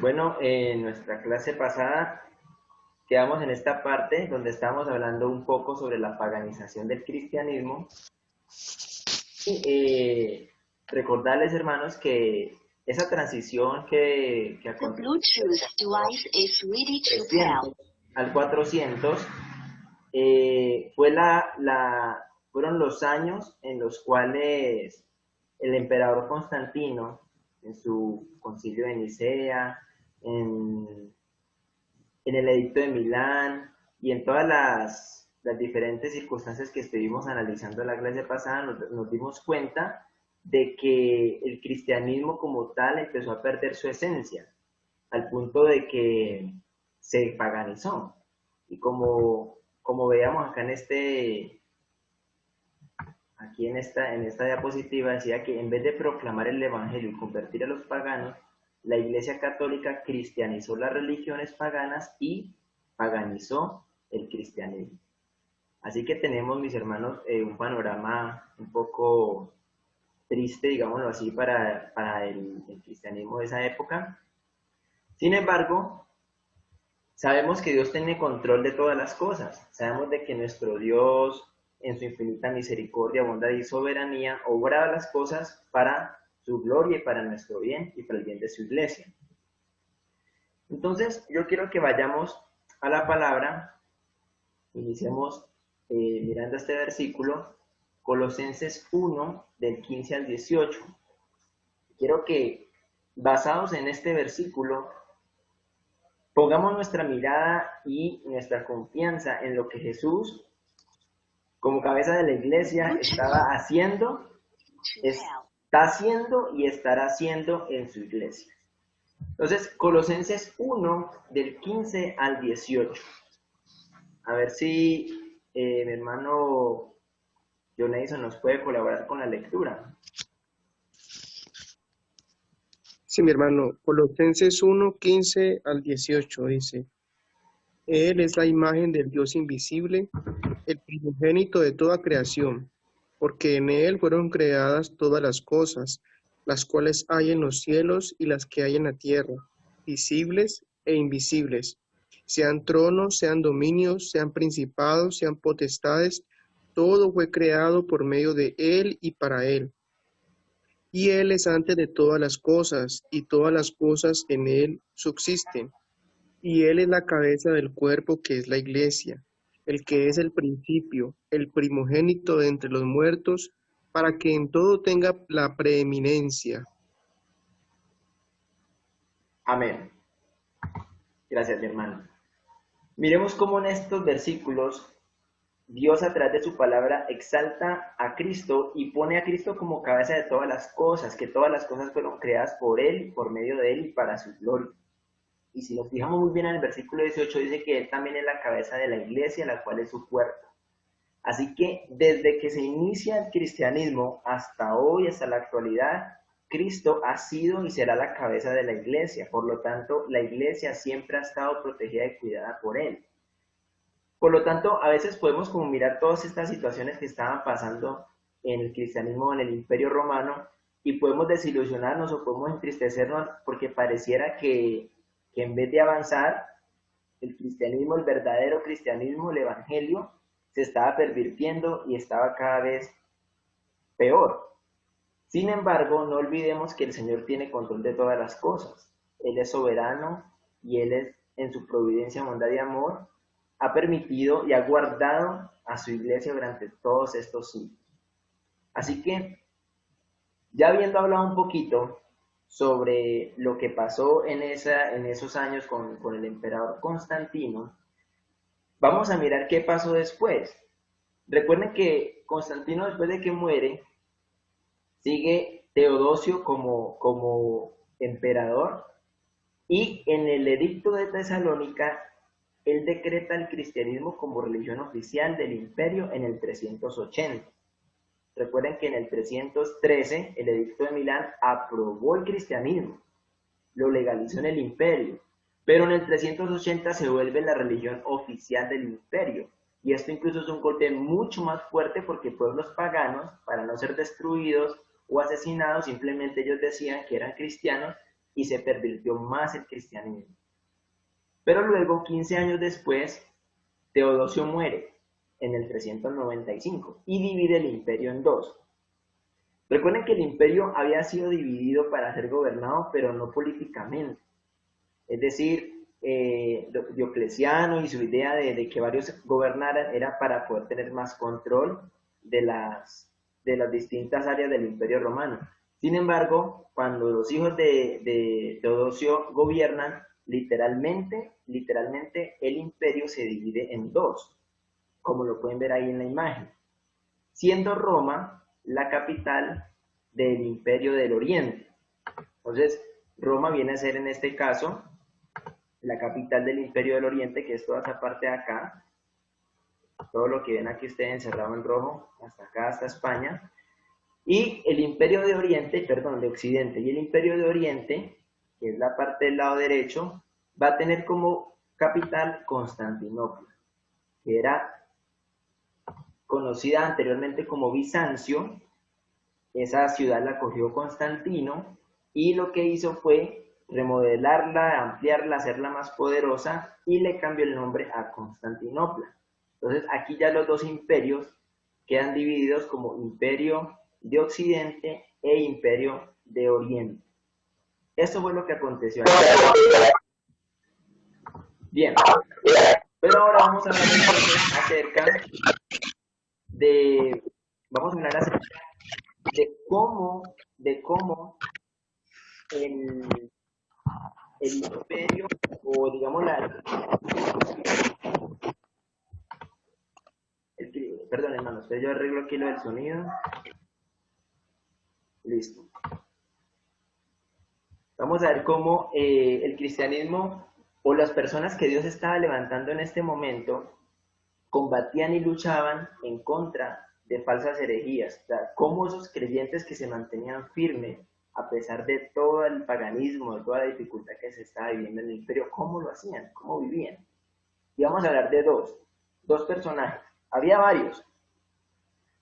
Bueno, en nuestra clase pasada quedamos en esta parte donde estábamos hablando un poco sobre la paganización del cristianismo y recordarles, hermanos, que esa transición que The aconteció Bluetooth device is ready to 300 pair. al 400 fueron los años en los cuales el emperador Constantino, en su concilio de Nicea, en, en el edicto de Milán y en todas las diferentes circunstancias que estuvimos analizando en la clase pasada, nos dimos cuenta de que el cristianismo como tal empezó a perder su esencia, al punto de que se paganizó. Y como veíamos acá en esta diapositiva, decía que en vez de proclamar el evangelio y convertir a los paganos, la Iglesia Católica cristianizó las religiones paganas y paganizó el cristianismo. Así que tenemos, mis hermanos, un panorama un poco triste, digámoslo así, para el cristianismo de esa época. Sin embargo, sabemos que Dios tiene control de todas las cosas. Sabemos de que nuestro Dios, en su infinita misericordia, bondad y soberanía, obra las cosas para su gloria y para nuestro bien y para el bien de su iglesia. Entonces, yo quiero que vayamos a la palabra. Iniciemos mirando este versículo, Colosenses 1, del 15 al 18. Quiero que, basados en este versículo, pongamos nuestra mirada y nuestra confianza en lo que Jesús, como cabeza de la iglesia, estaba haciendo, está haciendo y estará haciendo en su iglesia. Entonces, Colosenses 1, del 15 al 18. A ver si mi hermano John Edison nos puede colaborar con la lectura. Sí, mi hermano, Colosenses 1, 15 al 18 dice: Él es la imagen del Dios invisible, el primogénito de toda creación, porque en Él fueron creadas todas las cosas, las cuales hay en los cielos y las que hay en la tierra, visibles e invisibles, sean tronos, sean dominios, sean principados, sean potestades, todo fue creado por medio de Él y para Él. Y Él es antes de todas las cosas, y todas las cosas en Él subsisten. Y Él es la cabeza del cuerpo que es la iglesia, el que es el principio, el primogénito de entre los muertos, para que en todo tenga la preeminencia. Amén. Gracias, mi hermano. Miremos cómo en estos versículos Dios a través de su palabra exalta a Cristo y pone a Cristo como cabeza de todas las cosas, que todas las cosas fueron creadas por Él, por medio de Él y para su gloria. Y si nos fijamos muy bien en el versículo 18, dice que Él también es la cabeza de la iglesia, la cual es su cuerpo. Así que desde que se inicia el cristianismo hasta hoy, hasta la actualidad, Cristo ha sido y será la cabeza de la iglesia. Por lo tanto, la iglesia siempre ha estado protegida y cuidada por Él. Por lo tanto, a veces podemos como mirar todas estas situaciones que estaban pasando en el cristianismo, en el Imperio Romano, y podemos desilusionarnos o podemos entristecernos porque pareciera que en vez de avanzar, el cristianismo, el verdadero cristianismo, el evangelio, se estaba pervirtiendo y estaba cada vez peor. Sin embargo, no olvidemos que el Señor tiene control de todas las cosas. Él es soberano y Él es, en su providencia, bondad y amor, ha permitido y ha guardado a su iglesia durante todos estos siglos. Así que, ya habiendo hablado un poquito sobre lo que pasó en esos años con el emperador Constantino, vamos a mirar qué pasó después. Recuerden que Constantino, después de que muere, sigue Teodosio como emperador, y en el edicto de Tesalónica él decreta el cristianismo como religión oficial del imperio en el 380. Recuerden que en el 313 el edicto de Milán aprobó el cristianismo, lo legalizó en el imperio, pero en el 380 se vuelve la religión oficial del imperio. Y esto incluso es un golpe mucho más fuerte porque pueblos paganos, para no ser destruidos o asesinados, simplemente ellos decían que eran cristianos, y se pervirtió más el cristianismo. Pero luego, 15 años después, Teodosio muere en el 395 y divide el imperio en dos. Recuerden que el imperio había sido dividido para ser gobernado, pero no políticamente. Es decir, Diocleciano y su idea de que varios gobernaran era para poder tener más control de las distintas áreas del imperio romano. Sin embargo, cuando los hijos de Teodosio gobiernan, literalmente el imperio se divide en dos, como lo pueden ver ahí en la imagen, siendo Roma la capital del Imperio del Oriente. Entonces, Roma viene a ser en este caso la capital del Imperio del Oriente, que es toda esa parte de acá, todo lo que ven aquí ustedes encerrado en rojo, hasta acá, hasta España, y el Imperio de Oriente, perdón, de Occidente, y el Imperio de Oriente, que es la parte del lado derecho, va a tener como capital Constantinopla, que era conocida anteriormente como Bizancio. Esa ciudad la cogió Constantino y lo que hizo fue remodelarla, ampliarla, hacerla más poderosa y le cambió el nombre a Constantinopla. Entonces aquí ya los dos imperios quedan divididos como Imperio de Occidente e Imperio de Oriente. Esto fue lo que aconteció aquí. Bien, pero ahora vamos a hablar acerca de cómo el imperio, o digamos perdón hermanos, yo arreglo aquí lo del sonido. Listo. Vamos a ver cómo el cristianismo o las personas que Dios estaba levantando en este momento combatían y luchaban en contra de falsas herejías. O sea, cómo esos creyentes que se mantenían firmes a pesar de todo el paganismo, de toda la dificultad que se estaba viviendo en el imperio, cómo lo hacían, cómo vivían. Y vamos a hablar de dos personajes. Había varios,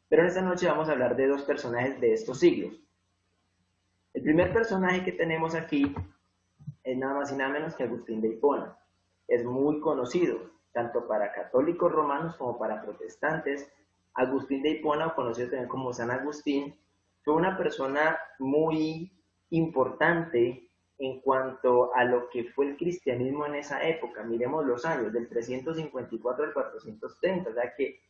pero en esta noche vamos a hablar de dos personajes de estos siglos. El primer personaje que tenemos aquí es nada más y nada menos que Agustín de Hipona. Es muy conocido, tanto para católicos romanos como para protestantes. Agustín de Hipona, conocido también como San Agustín, fue una persona muy importante en cuanto a lo que fue el cristianismo en esa época. Miremos los años, del 354 al 430, o sea que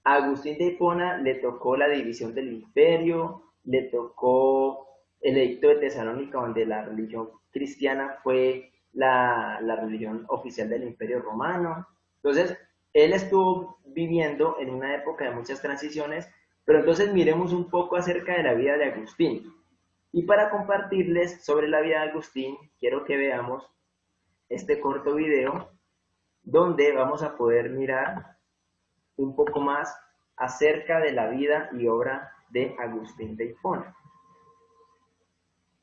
a Agustín de Hipona le tocó la división del imperio, le tocó el edicto de Tesalónica, donde la religión cristiana fue la religión oficial del imperio romano. Entonces, él estuvo viviendo en una época de muchas transiciones, pero entonces miremos un poco acerca de la vida de Agustín. Y para compartirles sobre la vida de Agustín, quiero que veamos este corto video, donde vamos a poder mirar un poco más acerca de la vida y obra de Agustín de Hipona.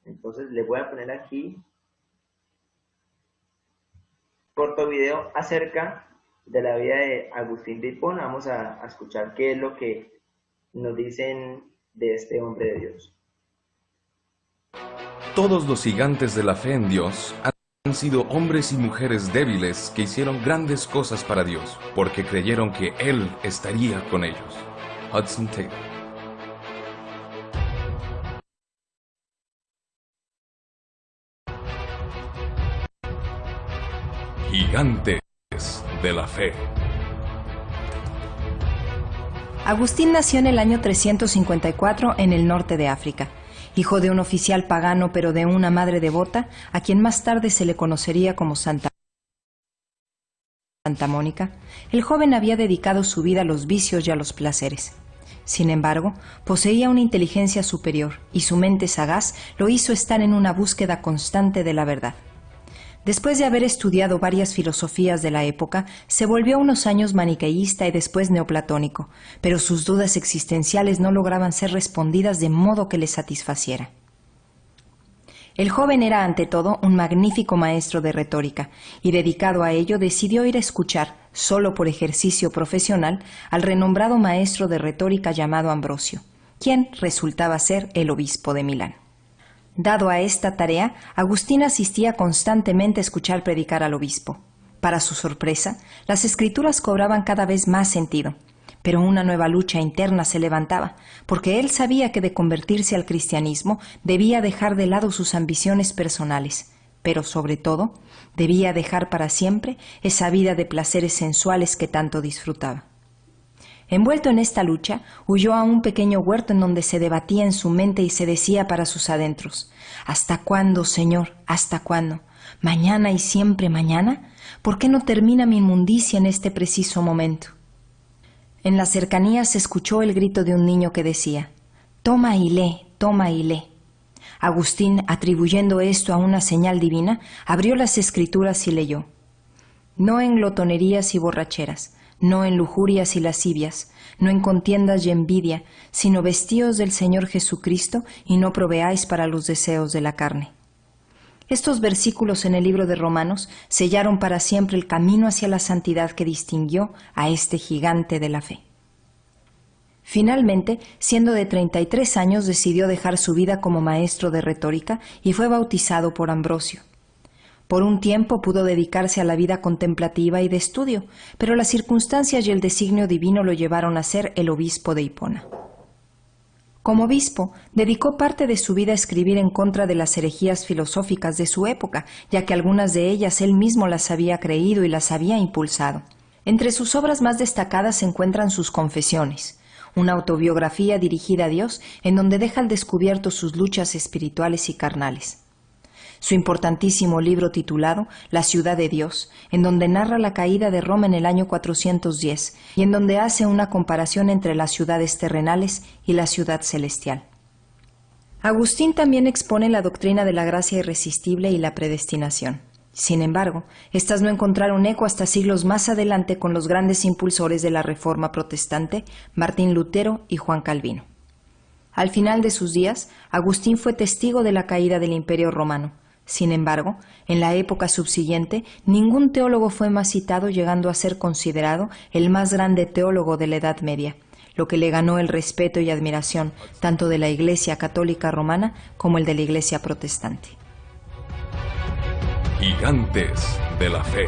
Entonces les voy a poner aquí corto video acerca de la vida de Agustín de Hipona. Vamos a escuchar qué es lo que nos dicen de este hombre de Dios. Todos los gigantes de la fe en Dios han sido hombres y mujeres débiles que hicieron grandes cosas para Dios, porque creyeron que Él estaría con ellos. Hudson Taylor. Gigantes de la fe. Agustín nació en el año 354 en el norte de África. Hijo de un oficial pagano pero de una madre devota, a quien más tarde se le conocería como Santa Mónica, el joven había dedicado su vida a los vicios y a los placeres. Sin embargo, poseía una inteligencia superior y su mente sagaz lo hizo estar en una búsqueda constante de la verdad. Después de haber estudiado varias filosofías de la época, se volvió unos años maniqueísta y después neoplatónico, pero sus dudas existenciales no lograban ser respondidas de modo que le satisfaciera. El joven era ante todo un magnífico maestro de retórica y dedicado a ello decidió ir a escuchar, solo por ejercicio profesional, al renombrado maestro de retórica llamado Ambrosio, quien resultaba ser el obispo de Milán. Dado a esta tarea, Agustín asistía constantemente a escuchar predicar al obispo. Para su sorpresa, las escrituras cobraban cada vez más sentido, pero una nueva lucha interna se levantaba, porque él sabía que de convertirse al cristianismo debía dejar de lado sus ambiciones personales, pero sobre todo, debía dejar para siempre esa vida de placeres sensuales que tanto disfrutaba. Envuelto en esta lucha, huyó a un pequeño huerto en donde se debatía en su mente y se decía para sus adentros: ¿hasta cuándo, Señor? ¿Hasta cuándo? ¿Mañana y siempre mañana? ¿Por qué no termina mi inmundicia en este preciso momento? En las cercanías se escuchó el grito de un niño que decía: toma y lee, toma y lee. Agustín, atribuyendo esto a una señal divina, abrió las escrituras y leyó: no en glotonerías y borracheras, no en lujurias y lascivias, no en contiendas y envidia, sino vestíos del Señor Jesucristo y no proveáis para los deseos de la carne. Estos versículos en el libro de Romanos sellaron para siempre el camino hacia la santidad que distinguió a este gigante de la fe. Finalmente, siendo de 33 años, decidió dejar su vida como maestro de retórica y fue bautizado por Ambrosio. Por un tiempo pudo dedicarse a la vida contemplativa y de estudio, pero las circunstancias y el designio divino lo llevaron a ser el obispo de Hipona. Como obispo, dedicó parte de su vida a escribir en contra de las herejías filosóficas de su época, ya que algunas de ellas él mismo las había creído y las había impulsado. Entre sus obras más destacadas se encuentran sus Confesiones, una autobiografía dirigida a Dios en donde deja al descubierto sus luchas espirituales y carnales. Su importantísimo libro titulado La ciudad de Dios, en donde narra la caída de Roma en el año 410 y en donde hace una comparación entre las ciudades terrenales y la ciudad celestial. Agustín también expone la doctrina de la gracia irresistible y la predestinación. Sin embargo, estas no encontraron eco hasta siglos más adelante con los grandes impulsores de la Reforma protestante, Martín Lutero y Juan Calvino. Al final de sus días, Agustín fue testigo de la caída del Imperio Romano. Sin embargo, en la época subsiguiente, ningún teólogo fue más citado, llegando a ser considerado el más grande teólogo de la Edad Media, lo que le ganó el respeto y admiración tanto de la Iglesia Católica Romana como el de la Iglesia Protestante. Gigantes de la fe.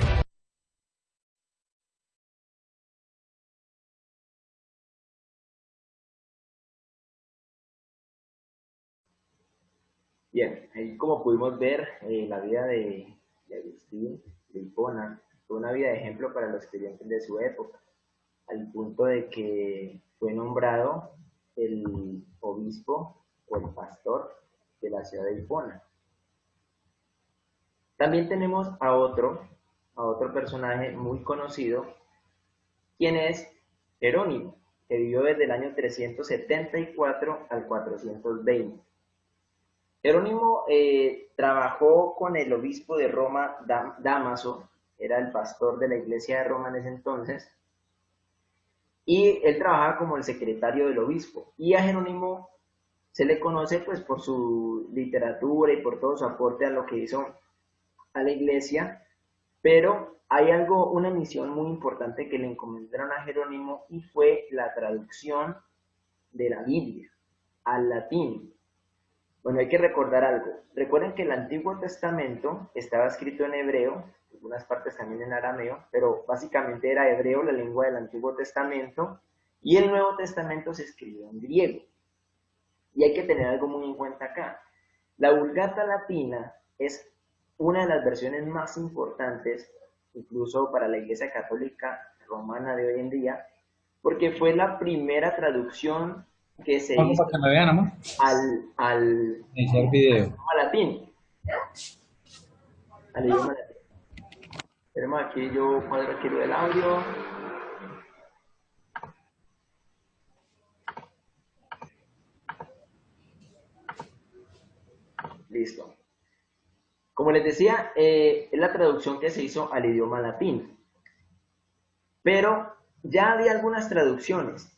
Bien, ahí como pudimos ver, la vida de Agustín de Hipona fue una vida de ejemplo para los creyentes de su época, al punto de que fue nombrado el obispo o el pastor de la ciudad de Hipona. También tenemos a otro personaje muy conocido, quien es Jerónimo, que vivió desde el año 374 al 420. Jerónimo trabajó con el obispo de Roma, Dámaso, era el pastor de la iglesia de Roma en ese entonces, y él trabajaba como el secretario del obispo. Y a Jerónimo se le conoce pues por su literatura y por todo su aporte a lo que hizo a la iglesia, pero hay una misión muy importante que le encomendaron a Jerónimo y fue la traducción de la Biblia al latín. Bueno, hay que recordar algo. Recuerden que el Antiguo Testamento estaba escrito en hebreo, algunas partes también en arameo, pero básicamente era hebreo, la lengua del Antiguo Testamento, y el Nuevo Testamento se escribió en griego. Y hay que tener algo muy en cuenta acá. La Vulgata Latina es una de las versiones más importantes, incluso para la Iglesia Católica Romana de hoy en día, porque fue la primera traducción que se hizo para que me vean, amor. al video. idioma latín. Al idioma latín. Tenemos aquí, yo cuadro aquí lo del audio. Listo. Como les decía, es la traducción que se hizo al idioma latín. Pero ya había algunas traducciones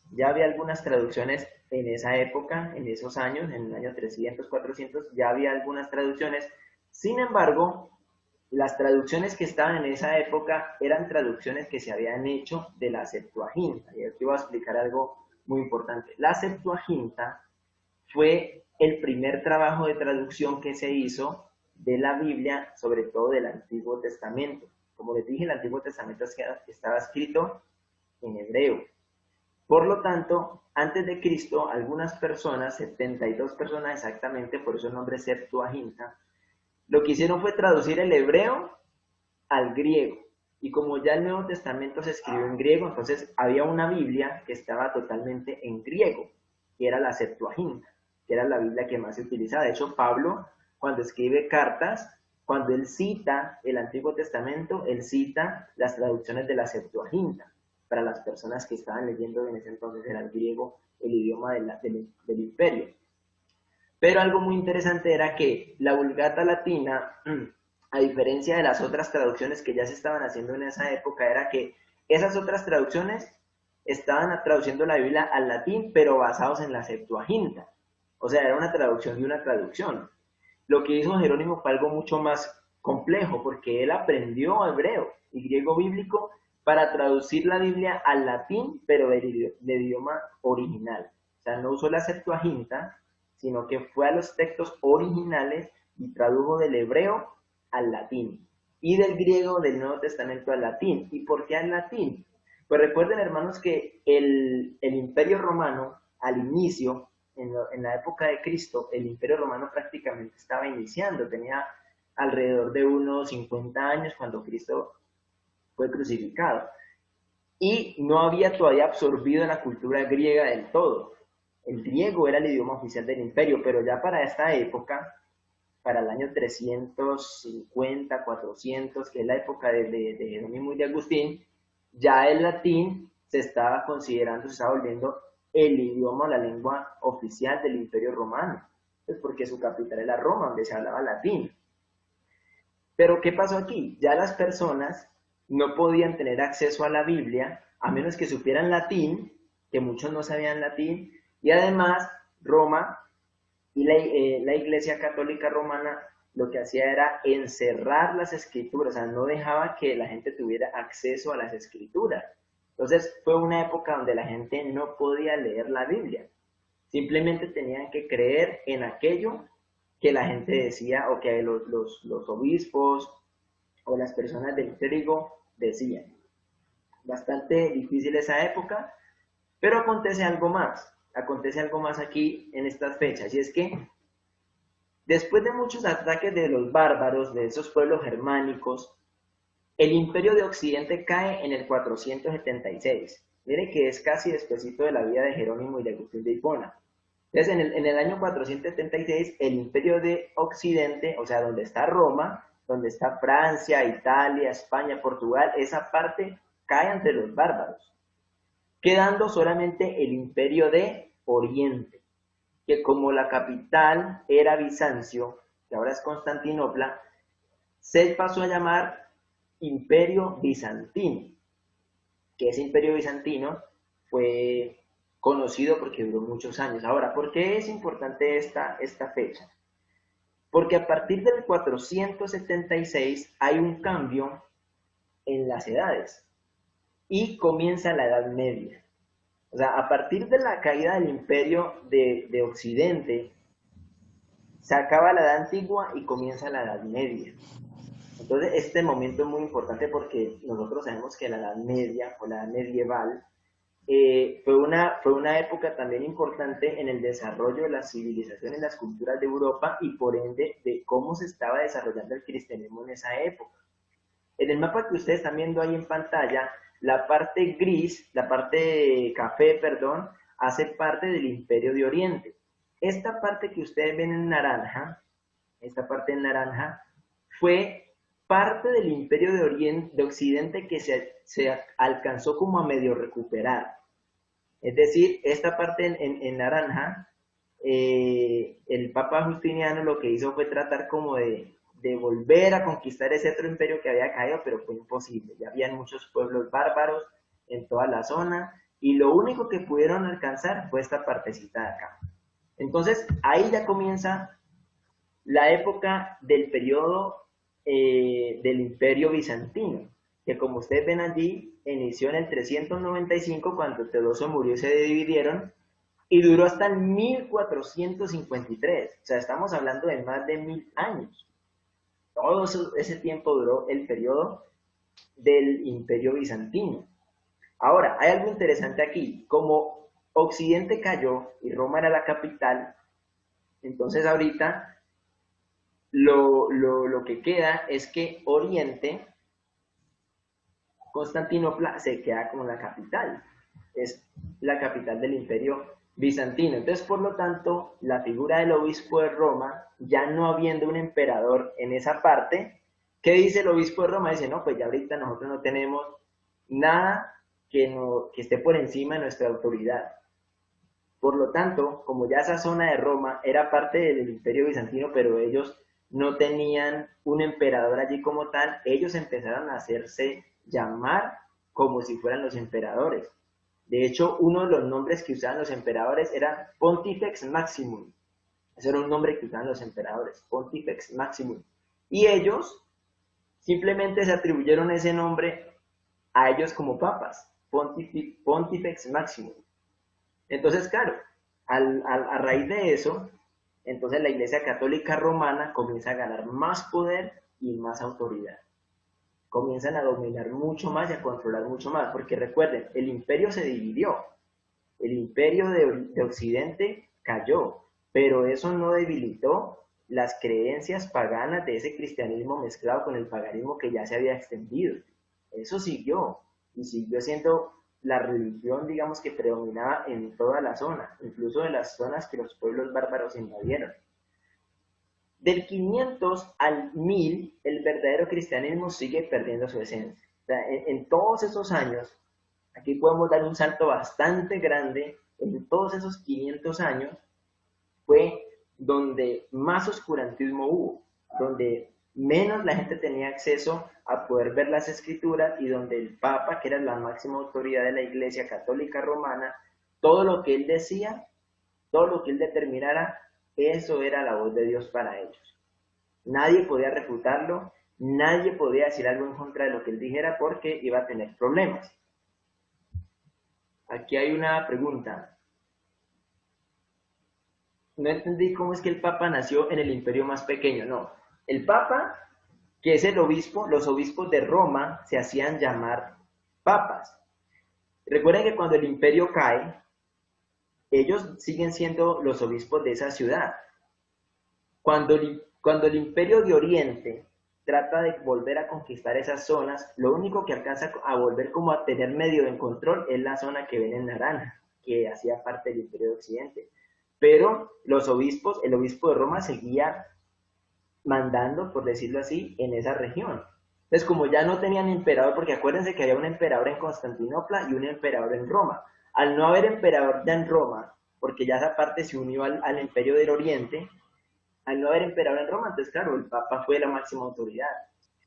en esa época, en esos años, en el año 300, 400, ya había algunas traducciones. Sin embargo, las traducciones que estaban en esa época eran traducciones que se habían hecho de la Septuaginta. Y aquí voy a explicar algo muy importante. La Septuaginta fue el primer trabajo de traducción que se hizo de la Biblia, sobre todo del Antiguo Testamento. Como les dije, el Antiguo Testamento estaba escrito en hebreo. Por lo tanto, antes de Cristo, algunas personas, 72 personas exactamente, por eso el nombre Septuaginta, lo que hicieron fue traducir el hebreo al griego. Y como ya el Nuevo Testamento se escribió en griego, entonces había una Biblia que estaba totalmente en griego, que era la Septuaginta, que era la Biblia que más se utilizaba. De hecho, Pablo, cuando escribe cartas, cuando él cita el Antiguo Testamento, él cita las traducciones de la Septuaginta, para las personas que estaban leyendo en ese entonces era el griego, el idioma del imperio. Pero algo muy interesante era que la Vulgata Latina, a diferencia de las otras traducciones que ya se estaban haciendo en esa época, era que esas otras traducciones estaban traduciendo la Biblia al latín, pero basados en la Septuaginta. O sea, era una traducción de una traducción. Lo que hizo Jerónimo fue algo mucho más complejo, porque él aprendió hebreo y griego bíblico para traducir la Biblia al latín, pero del idioma original. O sea, no usó la Septuaginta, sino que fue a los textos originales y tradujo del hebreo al latín, y del griego del Nuevo Testamento al latín. ¿Y por qué al latín? Pues recuerden, hermanos, que el Imperio Romano, al inicio, en la época de Cristo, el Imperio Romano prácticamente estaba iniciando, tenía alrededor de unos 50 años cuando Cristo fue crucificado, y no había todavía absorbido la cultura griega del todo. El griego era el idioma oficial del imperio, pero ya para esta época, para el año 350, 400, que es la época de Jerónimo y de Agustín, ya el latín se estaba considerando, se estaba volviendo el idioma o la lengua oficial del Imperio Romano, pues porque su capital era Roma, donde se hablaba latín. Pero ¿qué pasó aquí? Ya las personas no podían tener acceso a la Biblia a menos que supieran latín, que muchos no sabían latín, y además Roma y la Iglesia Católica Romana lo que hacía era encerrar las escrituras, o sea, no dejaba que la gente tuviera acceso a las escrituras. Entonces fue una época donde la gente no podía leer la Biblia, simplemente tenían que creer en aquello que la gente decía o que los obispos o las personas del clérigo decían. Bastante difícil esa época, pero acontece algo más aquí en estas fechas, y es que después de muchos ataques de los bárbaros, de esos pueblos germánicos, el imperio de Occidente cae en el 476. Mire que es casi despuesito de la vida de Jerónimo y de Agustín de Hipona. Entonces, en el año 476, el imperio de Occidente, o sea, donde está Roma, donde está Francia, Italia, España, Portugal, esa parte cae ante los bárbaros, quedando solamente el imperio de Oriente, que como la capital era Bizancio, que ahora es Constantinopla, se pasó a llamar Imperio Bizantino, que ese imperio bizantino fue conocido porque duró muchos años. Ahora, ¿por qué es importante esta fecha? Porque a partir del 476 hay un cambio en las edades y comienza la Edad Media. O sea, a partir de la caída del imperio de Occidente, se acaba la Edad Antigua y comienza la Edad Media. Entonces, este momento es muy importante porque nosotros sabemos que la Edad Media o la Edad Medieval fue una época también importante en el desarrollo de las civilizaciones, las culturas de Europa y por ende de cómo se estaba desarrollando el cristianismo en esa época. En el mapa que ustedes están viendo ahí en pantalla, la parte gris, la parte café, perdón, hace parte del Imperio de Oriente. Esta parte que ustedes ven en naranja, esta parte en naranja, fue parte del Imperio de Oriente, de Occidente que se alcanzó como a medio recuperar. Es decir, esta parte en naranja, el Papa Justiniano lo que hizo fue tratar como de volver a conquistar ese otro imperio que había caído, pero fue imposible. Ya habían muchos pueblos bárbaros en toda la zona y lo único que pudieron alcanzar fue esta partecita de acá. Entonces, ahí ya comienza la época del periodo del Imperio Bizantino, que como ustedes ven allí, inició en el 395 cuando Teodosio murió y se dividieron, y duró hasta el 1453. O sea, estamos hablando de más de 1000 años. Todo ese tiempo duró el periodo del Imperio Bizantino. Ahora, hay algo interesante aquí. Como Occidente cayó y Roma era la capital, entonces ahorita lo que queda es que Oriente, Constantinopla, se queda como la capital. Es la capital del Imperio Bizantino. Entonces, por lo tanto, la figura del obispo de Roma, ya no habiendo un emperador en esa parte, ¿qué dice el obispo de Roma? Dice, no, pues ya ahorita nosotros no tenemos nada que esté por encima de nuestra autoridad. Por lo tanto, como ya esa zona de Roma era parte del Imperio Bizantino, pero ellos no tenían un emperador allí como tal, ellos empezaron a hacerse llamar como si fueran los emperadores. De hecho, uno de los nombres que usaban los emperadores era Pontifex Maximum. Ese era un nombre que usaban los emperadores, Pontifex Maximum. Y ellos simplemente se atribuyeron ese nombre a ellos como papas, Pontifex Maximum. Entonces, claro, a raíz de eso, entonces la Iglesia Católica Romana comienza a ganar más poder y más autoridad. Comienzan a dominar mucho más y a controlar mucho más, porque recuerden, el imperio se dividió, el imperio de Occidente cayó, pero eso no debilitó las creencias paganas de ese cristianismo mezclado con el paganismo que ya se había extendido. Eso siguió, y siguió siendo la religión, digamos, que predominaba en toda la zona, incluso de las zonas que los pueblos bárbaros invadieron. Del 500 al 1000, el verdadero cristianismo sigue perdiendo su esencia. O sea, en todos esos años, aquí podemos dar un salto bastante grande, en todos esos 500 años, fue donde más oscurantismo hubo, donde menos la gente tenía acceso a poder ver las escrituras y donde el Papa, que era la máxima autoridad de la Iglesia Católica Romana, todo lo que él decía, todo lo que él determinara, eso era la voz de Dios para ellos. Nadie podía refutarlo, nadie podía decir algo en contra de lo que él dijera porque iba a tener problemas. Aquí hay una pregunta. No entendí cómo es que el Papa nació en el imperio más pequeño. No, el Papa, que es el obispo, los obispos de Roma se hacían llamar papas. Recuerden que cuando el imperio cae, ellos siguen siendo los obispos de esa ciudad. Cuando el imperio de Oriente trata de volver a conquistar esas zonas, lo único que alcanza a volver como a tener medio de control es la zona que ven en naranja, que hacía parte del imperio de Occidente. Pero los obispos, el obispo de Roma seguía mandando, por decirlo así, en esa región. Entonces, como ya no tenían emperador, porque acuérdense que había un emperador en Constantinopla y un emperador en Roma. Al no haber emperador ya en Roma, porque ya esa parte se unió al imperio del Oriente, al no haber emperador en Roma, entonces claro, el Papa fue la máxima autoridad,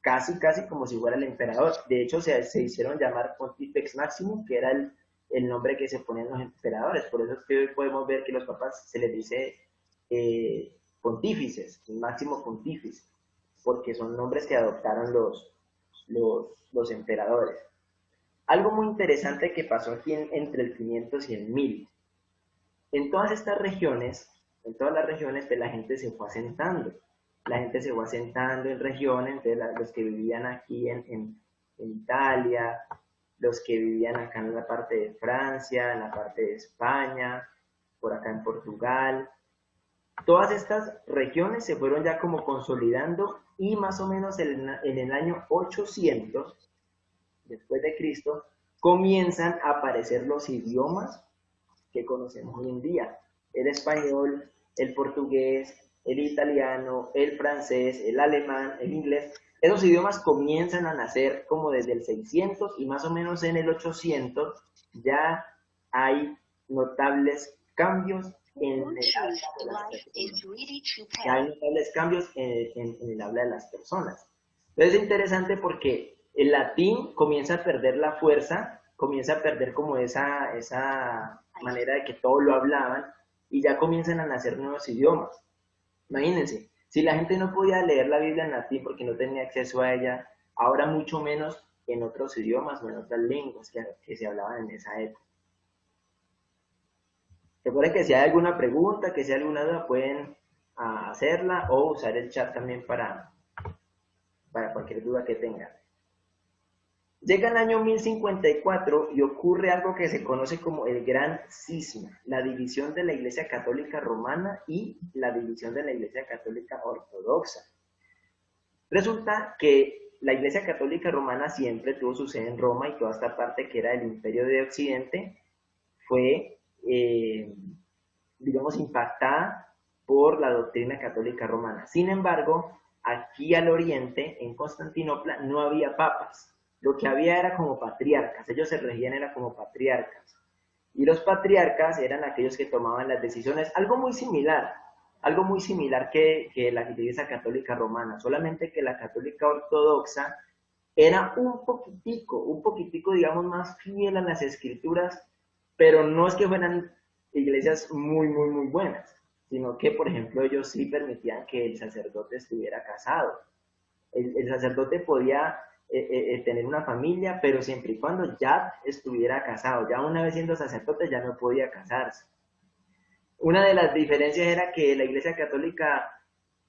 casi como si fuera el emperador. De hecho, se hicieron llamar Pontifex Maximum, que era el nombre que se ponían los emperadores. Por eso es que hoy podemos ver que los papas se les dice pontífices, el máximo pontífice, porque son nombres que adoptaron los emperadores. Algo muy interesante que pasó aquí entre el 500 y el 1000. En todas estas regiones, pues la gente se fue asentando. La gente se fue asentando en regiones, entonces los que vivían aquí en Italia, los que vivían acá en la parte de Francia, en la parte de España, por acá en Portugal. Todas estas regiones se fueron ya como consolidando y más o menos en el año 800 después de Cristo, comienzan a aparecer los idiomas que conocemos hoy en día. El español, el portugués, el italiano, el francés, el alemán, el inglés. Esos idiomas comienzan a nacer como desde el 600 y más o menos en el 800 ya hay notables cambios en el habla de las personas. Ya hay notables cambios en el habla de las personas. Entonces es interesante porque el latín comienza a perder la fuerza, comienza a perder como esa manera de que todos lo hablaban y ya comienzan a nacer nuevos idiomas. Imagínense, si la gente no podía leer la Biblia en latín porque no tenía acceso a ella, ahora mucho menos en otros idiomas o en otras lenguas que se hablaban en esa época. Recuerden que si hay alguna pregunta, que si hay alguna duda, pueden hacerla o usar el chat también para cualquier duda que tengan. Llega el año 1054 y ocurre algo que se conoce como el Gran Cisma, la división de la Iglesia Católica Romana y la división de la Iglesia Católica Ortodoxa. Resulta que la Iglesia Católica Romana siempre tuvo su sede en Roma y toda esta parte que era el Imperio de Occidente fue, digamos, impactada por la doctrina católica romana. Sin embargo, aquí al oriente, en Constantinopla, no había papas. Lo que había era como patriarcas, ellos se regían era como patriarcas. Y los patriarcas eran aquellos que tomaban las decisiones, algo muy similar que la Iglesia Católica Romana, solamente que la Católica Ortodoxa era un poquitico, digamos, más fiel a las Escrituras, pero no es que fueran iglesias muy buenas, sino que, por ejemplo, ellos sí permitían que el sacerdote estuviera casado. El sacerdote podía tener una familia, pero siempre y cuando ya estuviera casado. Ya una vez siendo sacerdote ya no podía casarse. Una de las diferencias era que la Iglesia Católica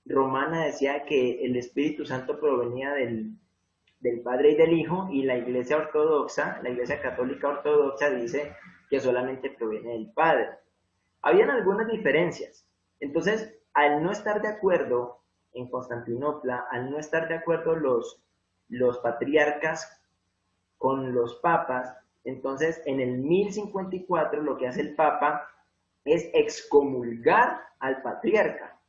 Romana decía que el Espíritu Santo provenía del Padre y del Hijo, y la Iglesia Ortodoxa, la Iglesia Católica Ortodoxa dice que solamente proviene del Padre. Habían algunas diferencias. Entonces, al no estar de acuerdo en Constantinopla, al no estar de acuerdo los patriarcas con los papas, entonces en el 1054 lo que hace el Papa es excomulgar al patriarca.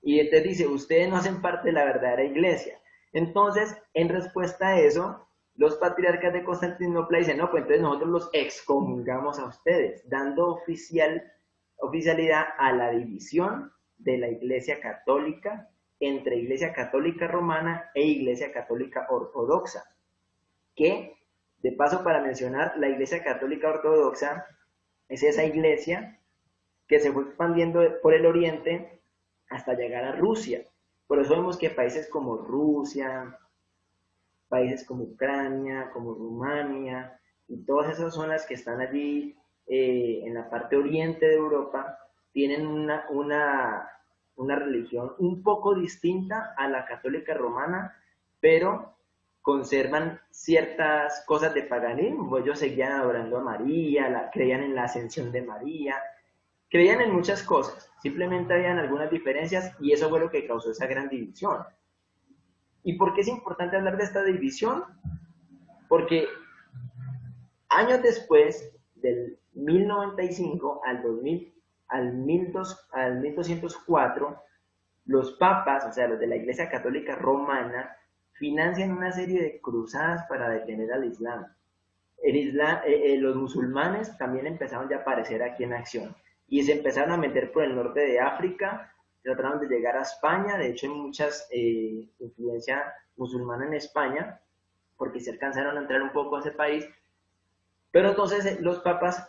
Y entonces dice, ustedes no hacen parte de la verdadera iglesia. Entonces, en respuesta a eso, los patriarcas de Constantinopla dicen, no, pues entonces nosotros los excomulgamos a ustedes, dando oficialidad a la división de la Iglesia Católica entre Iglesia Católica Romana e Iglesia Católica Ortodoxa. Que, de paso para mencionar, la Iglesia Católica Ortodoxa es esa iglesia que se fue expandiendo por el oriente hasta llegar a Rusia. Por eso vemos que países como Rusia, países como Ucrania, como Rumania, y todas esas zonas que están allí en la parte oriente de Europa, tienen una religión un poco distinta a la católica romana, pero conservan ciertas cosas de paganismo. Ellos seguían adorando a María, creían en la ascensión de María, creían en muchas cosas, simplemente habían algunas diferencias y eso fue lo que causó esa gran división. ¿Y por qué es importante hablar de esta división? Porque años después, del 1095 al 1204, los papas, o sea, los de la Iglesia Católica Romana, financian una serie de cruzadas para detener al Islam. Los musulmanes también empezaron ya a aparecer aquí en acción y se empezaron a meter por el norte de África, trataron de llegar a España. De hecho hay muchas influencia musulmana en España, porque se alcanzaron a entrar un poco a ese país, pero entonces los papas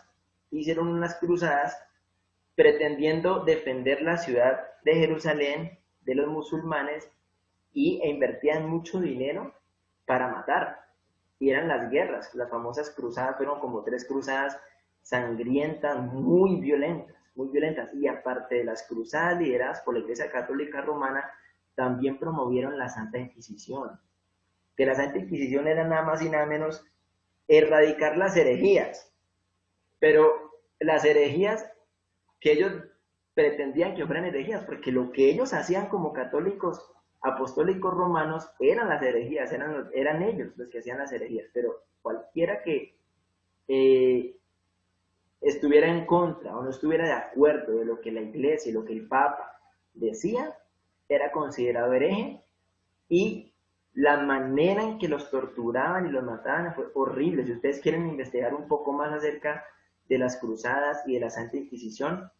hicieron unas cruzadas pretendiendo defender la ciudad de Jerusalén de los musulmanes e invertían mucho dinero para matar. Y eran las guerras, las famosas cruzadas, fueron como 3 cruzadas sangrientas, muy violentas. Y aparte de las cruzadas lideradas por la Iglesia Católica Romana, también promovieron la Santa Inquisición. Que la Santa Inquisición era nada más y nada menos erradicar las herejías. Pero las herejías que ellos pretendían que fueran herejías, porque lo que ellos hacían como católicos apostólicos romanos eran las herejías, eran ellos los que hacían las herejías, pero cualquiera que estuviera en contra o no estuviera de acuerdo de lo que la iglesia y lo que el papa decía, era considerado hereje, y la manera en que los torturaban y los mataban fue horrible. Si ustedes quieren investigar un poco más acerca de las cruzadas y de la Santa Inquisición,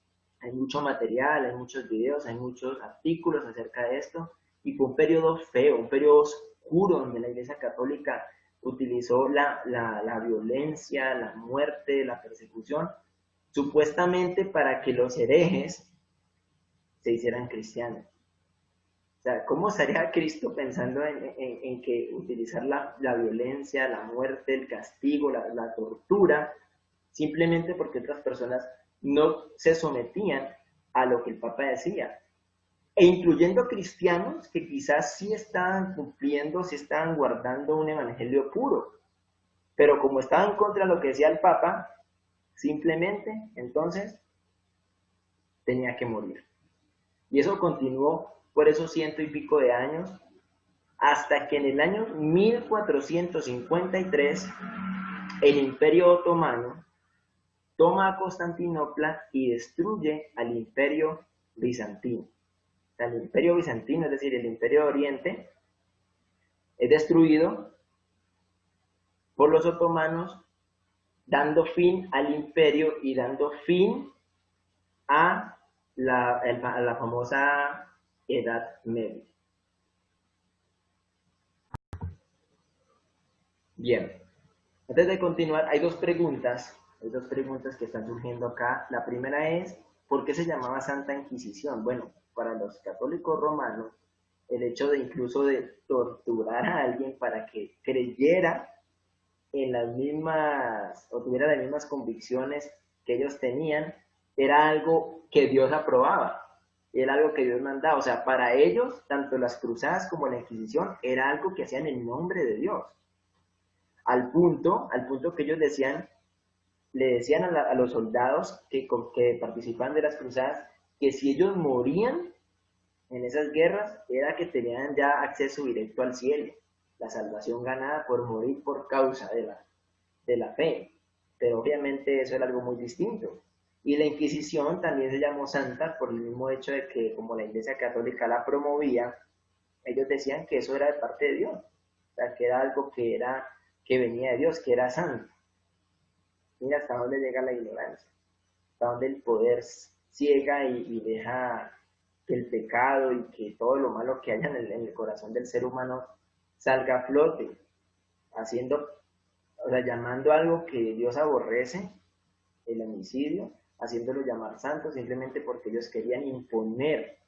hay mucho material, hay muchos videos, hay muchos artículos acerca de esto, y fue un periodo feo, un periodo oscuro donde la Iglesia Católica utilizó la violencia, la muerte, la persecución, supuestamente para que los herejes se hicieran cristianos. O sea, ¿cómo estaría Cristo pensando en que utilizar la violencia, la muerte, el castigo, la tortura, simplemente porque otras personas no se sometían a lo que el Papa decía, e incluyendo cristianos que quizás sí estaban cumpliendo, sí estaban guardando un evangelio puro, pero como estaban contra lo que decía el Papa, simplemente entonces tenía que morir. Y eso continuó por esos 100 y pico de años, hasta que en el año 1453 el Imperio Otomano toma a Constantinopla y destruye al Imperio Bizantino. O sea, el Imperio Bizantino, es decir, el Imperio de Oriente, es destruido por los otomanos, dando fin al imperio y dando fin a la famosa Edad Media. Bien, antes de continuar, hay dos preguntas que están surgiendo acá. La primera es, ¿por qué se llamaba Santa Inquisición? Bueno, para los católicos romanos, el hecho de incluso de torturar a alguien para que creyera en las mismas, o tuviera las mismas convicciones que ellos tenían, era algo que Dios aprobaba, era algo que Dios mandaba. O sea, para ellos, tanto las cruzadas como la Inquisición, era algo que hacían en nombre de Dios. Al punto que ellos le decían a los soldados que participaban de las cruzadas, que si ellos morían en esas guerras, era que tenían ya acceso directo al cielo, la salvación ganada por morir por causa de la fe. Pero obviamente eso era algo muy distinto. Y la Inquisición también se llamó santa por el mismo hecho de que, como la Iglesia Católica la promovía, ellos decían que eso era de parte de Dios, o sea, que era algo que venía de Dios, que era santo. Mira hasta dónde llega la ignorancia, hasta dónde el poder ciega y deja que el pecado y que todo lo malo que haya en el corazón del ser humano salga a flote, llamando algo que Dios aborrece, el homicidio, haciéndolo llamar santo simplemente porque ellos querían imponer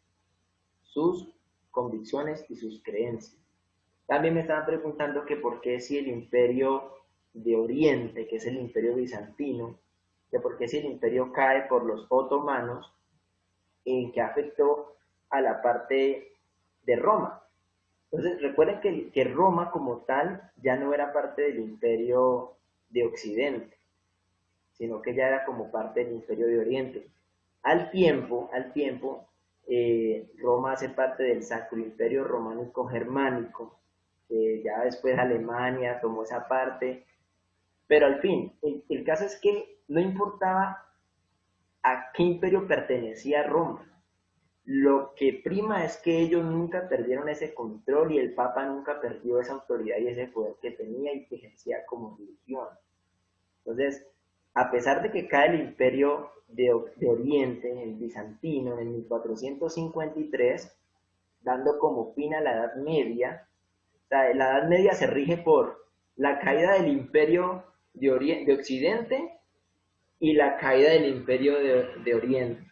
sus convicciones y sus creencias. También me estaban preguntando que por qué si el Imperio de Oriente, que es el Imperio Bizantino, que por qué si el imperio cae por los otomanos, en que afectó a la parte de Roma. Entonces, recuerden que Roma como tal ya no era parte del Imperio de Occidente, sino que ya era como parte del Imperio de Oriente. Al tiempo, Roma hace parte del Sacro Imperio Románico Germánico, ya después Alemania tomó esa parte, pero al fin, el caso es que no importaba a qué imperio pertenecía Roma. Lo que prima es que ellos nunca perdieron ese control y el Papa nunca perdió esa autoridad y ese poder que tenía y que ejercía como religión. Entonces, a pesar de que cae el Imperio de Oriente, el bizantino, en 1453, dando como fin a la Edad Media, o sea, la Edad Media se rige por la caída del Imperio de Occidente y la caída del Imperio de Oriente.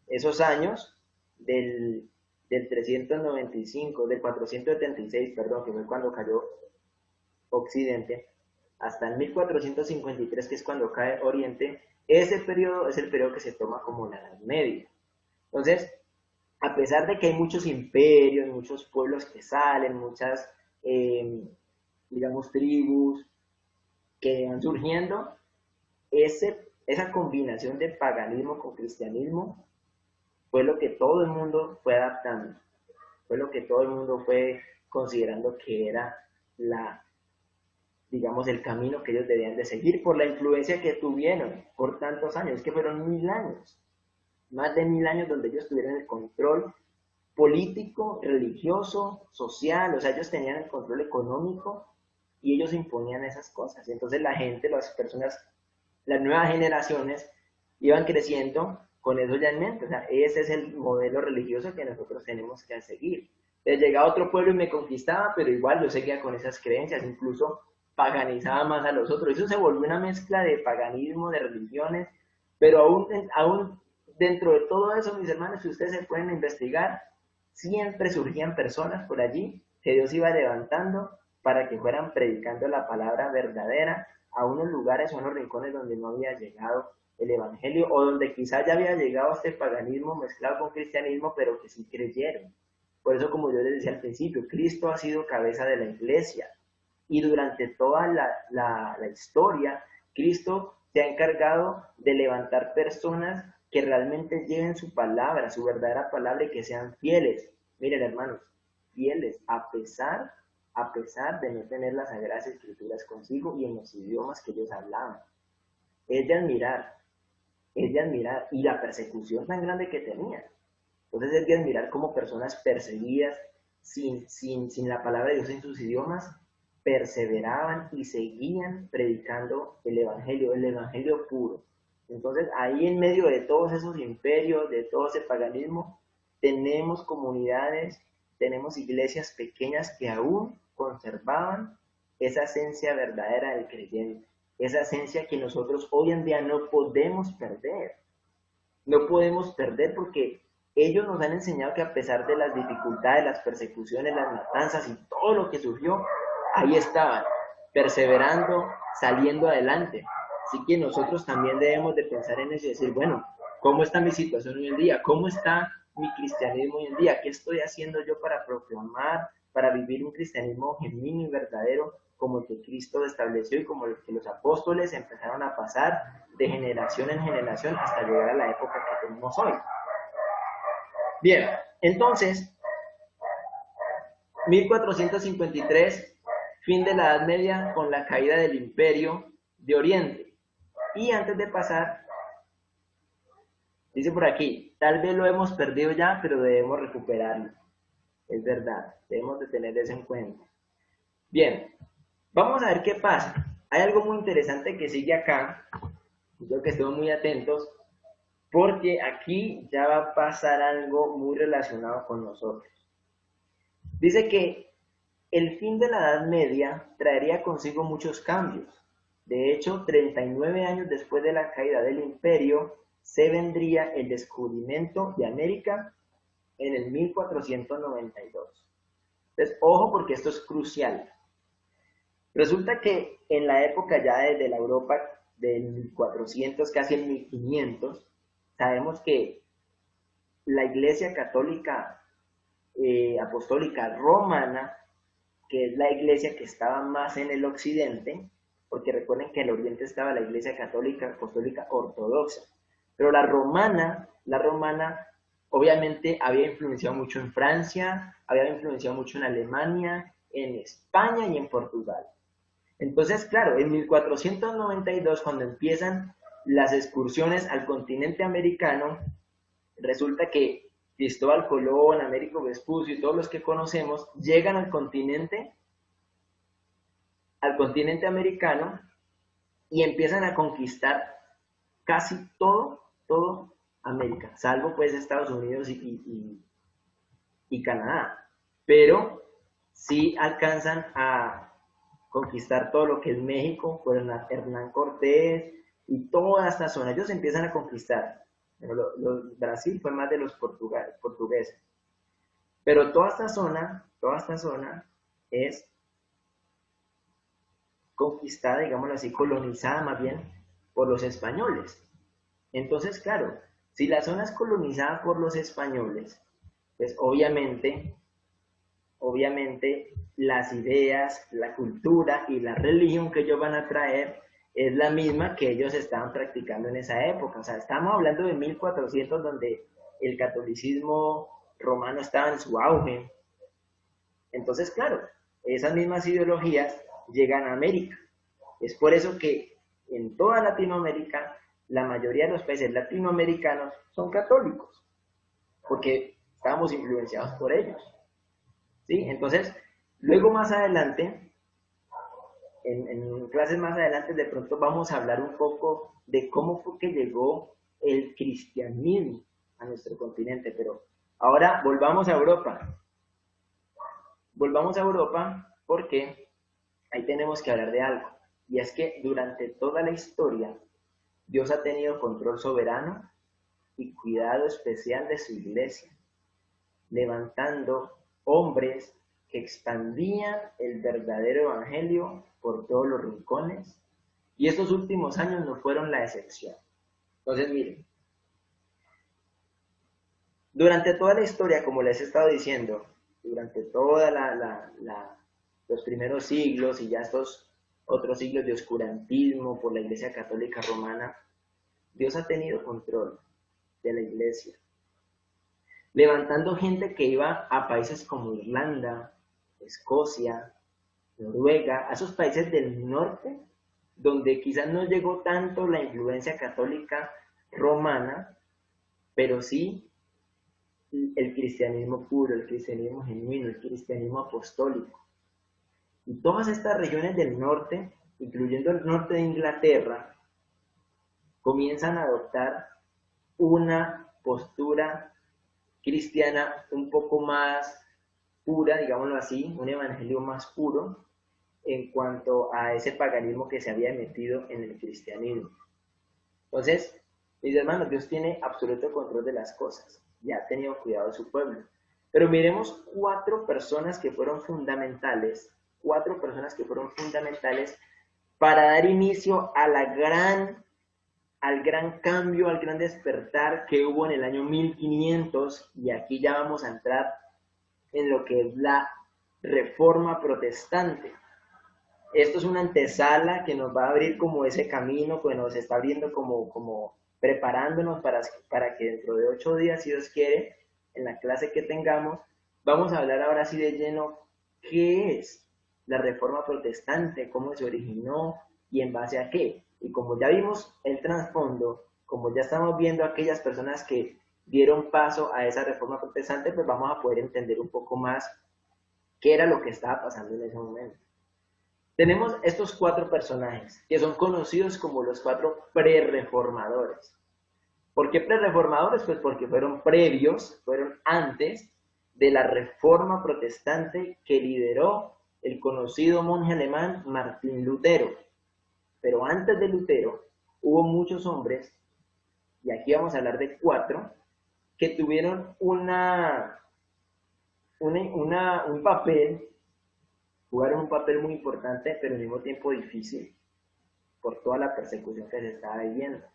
Esos años del 395, del 476, perdón, que fue cuando cayó Occidente, hasta el 1453, que es cuando cae Oriente, ese periodo es el periodo que se toma como la Edad Media. Entonces, a pesar de que hay muchos imperios, muchos pueblos que salen, muchas, digamos, tribus que van surgiendo, esa combinación de paganismo con cristianismo fue lo que todo el mundo fue adaptando, fue lo que todo el mundo fue considerando que era digamos, el camino que ellos debían de seguir por la influencia que tuvieron por tantos años, que fueron 1000 años, más de 1000 años donde ellos tuvieron el control político, religioso, social, o sea, ellos tenían el control económico y ellos imponían esas cosas. Entonces la gente, las personas, las nuevas generaciones iban creciendo con eso ya en mente. O sea, ese es el modelo religioso que nosotros tenemos que seguir. Entonces llegaba otro pueblo y me conquistaba, pero igual yo seguía con esas creencias, incluso paganizaba más a los otros. Eso se volvió una mezcla de paganismo, de religiones, pero aún dentro de todo eso, mis hermanos, si ustedes se pueden investigar, siempre surgían personas por allí que Dios iba levantando para que fueran predicando la palabra verdadera a unos lugares o unos rincones donde no había llegado el evangelio, o donde quizás ya había llegado este paganismo mezclado con cristianismo, pero que sí creyeron. Por eso, como yo les decía al principio, Cristo ha sido cabeza de la iglesia, y durante toda la historia, Cristo se ha encargado de levantar personas que realmente lleven su palabra, su verdadera palabra, y que sean fieles. Miren, hermanos, fieles a pesar de no tener las Sagradas Escrituras consigo y en los idiomas que ellos hablaban. Es de admirar, y la persecución tan grande que tenían. Entonces es de admirar cómo personas perseguidas, sin la palabra de Dios en sus idiomas, perseveraban y seguían predicando el evangelio puro. Entonces ahí en medio de todos esos imperios, de todo ese paganismo, tenemos comunidades, tenemos iglesias pequeñas que aún conservaban esa esencia verdadera del creyente, esa esencia que nosotros hoy en día no podemos perder. No podemos perder porque ellos nos han enseñado que a pesar de las dificultades, las persecuciones, las matanzas y todo lo que surgió, ahí estaban, perseverando, saliendo adelante. Así que nosotros también debemos de pensar en eso y decir, bueno, ¿cómo está mi situación hoy en día? ¿Cómo está mi cristianismo hoy en día? ¿Qué estoy haciendo yo para proclamar, para vivir un cristianismo genuino y verdadero como el que Cristo estableció y como el que los apóstoles empezaron a pasar de generación en generación hasta llegar a la época que tenemos hoy? Bien, entonces, 1453, fin de la Edad Media con la caída del Imperio de Oriente. Y antes de pasar, dice por aquí, tal vez lo hemos perdido ya, pero debemos recuperarlo. Es verdad, debemos de tener eso en cuenta. Bien, vamos a ver qué pasa. Hay algo muy interesante que sigue acá, yo que estemos muy atentos, porque aquí ya va a pasar algo muy relacionado con nosotros. Dice que el fin de la Edad Media traería consigo muchos cambios. De hecho, 39 años después de la caída del imperio, se vendría el descubrimiento de América en el 1492. Entonces, ojo porque esto es crucial. Resulta que en la época ya de la Europa del 1400, casi el 1500, sabemos que la Iglesia Católica Apostólica Romana, que es la iglesia que estaba más en el occidente, porque recuerden que en el oriente estaba la Iglesia Católica Apostólica Ortodoxa, pero la romana obviamente había influenciado mucho en Francia, había influenciado mucho en Alemania, en España y en Portugal. Entonces, claro, en 1492, cuando empiezan las excursiones al continente americano, resulta que Cristóbal Colón, Américo Vespucio y todos los que conocemos llegan al continente americano y empiezan a conquistar casi todo América, salvo pues Estados Unidos y Canadá, pero sí alcanzan a conquistar todo lo que es México, por Hernán Cortés y toda esta zona. Ellos empiezan a conquistar. Brasil fue más de los portugueses. Pero toda esta zona es conquistada, digámoslo así, colonizada más bien por los españoles. Entonces, claro, si la zona es colonizada por los españoles, pues obviamente las ideas, la cultura y la religión que ellos van a traer es la misma que ellos estaban practicando en esa época. O sea, estamos hablando de 1400, donde el catolicismo romano estaba en su auge. Entonces, claro, esas mismas ideologías llegan a América. Es por eso que en toda Latinoamérica, la mayoría de los países latinoamericanos son católicos, porque estábamos influenciados por ellos. ¿Sí? Entonces, luego más adelante, en clases más adelante, de pronto vamos a hablar un poco de cómo fue que llegó el cristianismo a nuestro continente. Pero ahora volvamos a Europa. Volvamos a Europa porque ahí tenemos que hablar de algo. Y es que durante toda la historia, Dios ha tenido control soberano y cuidado especial de su iglesia, levantando hombres que expandían el verdadero evangelio por todos los rincones, y estos últimos años no fueron la excepción. Entonces, miren, durante toda la historia, como les he estado diciendo, durante toda los primeros siglos y ya estos otros siglos de oscurantismo por la Iglesia Católica Romana, Dios ha tenido control de la Iglesia, levantando gente que iba a países como Irlanda, Escocia, Noruega, a esos países del norte, donde quizás no llegó tanto la influencia católica romana, pero sí el cristianismo puro, el cristianismo genuino, el cristianismo apostólico. Y todas estas regiones del norte, incluyendo el norte de Inglaterra, comienzan a adoptar una postura cristiana un poco más pura, digámoslo así, un evangelio más puro en cuanto a ese paganismo que se había metido en el cristianismo. Entonces, mis hermanos, Dios tiene absoluto control de las cosas y ha tenido cuidado de su pueblo. Pero miremos cuatro personas que fueron fundamentales para dar inicio a al gran cambio, al gran despertar que hubo en el año 1500, y aquí ya vamos a entrar en lo que es la Reforma Protestante. Esto es una antesala que nos va a abrir como ese camino, que nos está abriendo como preparándonos para que dentro de 8 días, si Dios quiere, en la clase que tengamos, vamos a hablar ahora sí de lleno qué es la Reforma Protestante, cómo se originó y en base a qué. Y como ya vimos el trasfondo, como ya estamos viendo aquellas personas que dieron paso a esa Reforma Protestante, pues vamos a poder entender un poco más qué era lo que estaba pasando en ese momento. Tenemos estos 4 personajes que son conocidos como los 4 prerreformadores. ¿Por qué prerreformadores? Pues porque fueron antes de la Reforma Protestante que lideró el conocido monje alemán Martín Lutero. Pero antes de Lutero hubo muchos hombres, y aquí vamos a hablar de 4, que tuvieron un papel, jugaron un papel muy importante, pero al mismo tiempo difícil, por toda la persecución que se estaba viviendo.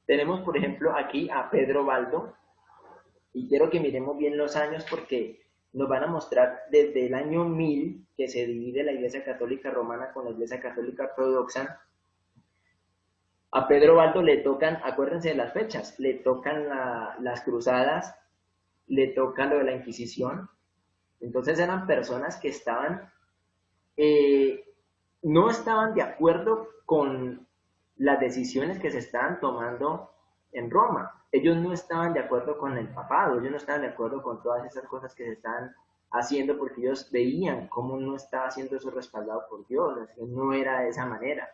Tenemos, por ejemplo, aquí a Pedro Baldo, y quiero que miremos bien los años porque nos van a mostrar desde el año 1000, que se divide la Iglesia Católica Romana con la Iglesia Católica Ortodoxa. A Pedro Baldo le tocan, acuérdense de las fechas, le tocan las cruzadas, le toca lo de la Inquisición. Entonces eran personas que no estaban de acuerdo con las decisiones que se estaban tomando en Roma. Ellos no estaban de acuerdo con el papado, ellos no estaban de acuerdo con todas esas cosas que se estaban haciendo porque ellos veían cómo no estaba siendo eso respaldado por Dios, que no era de esa manera.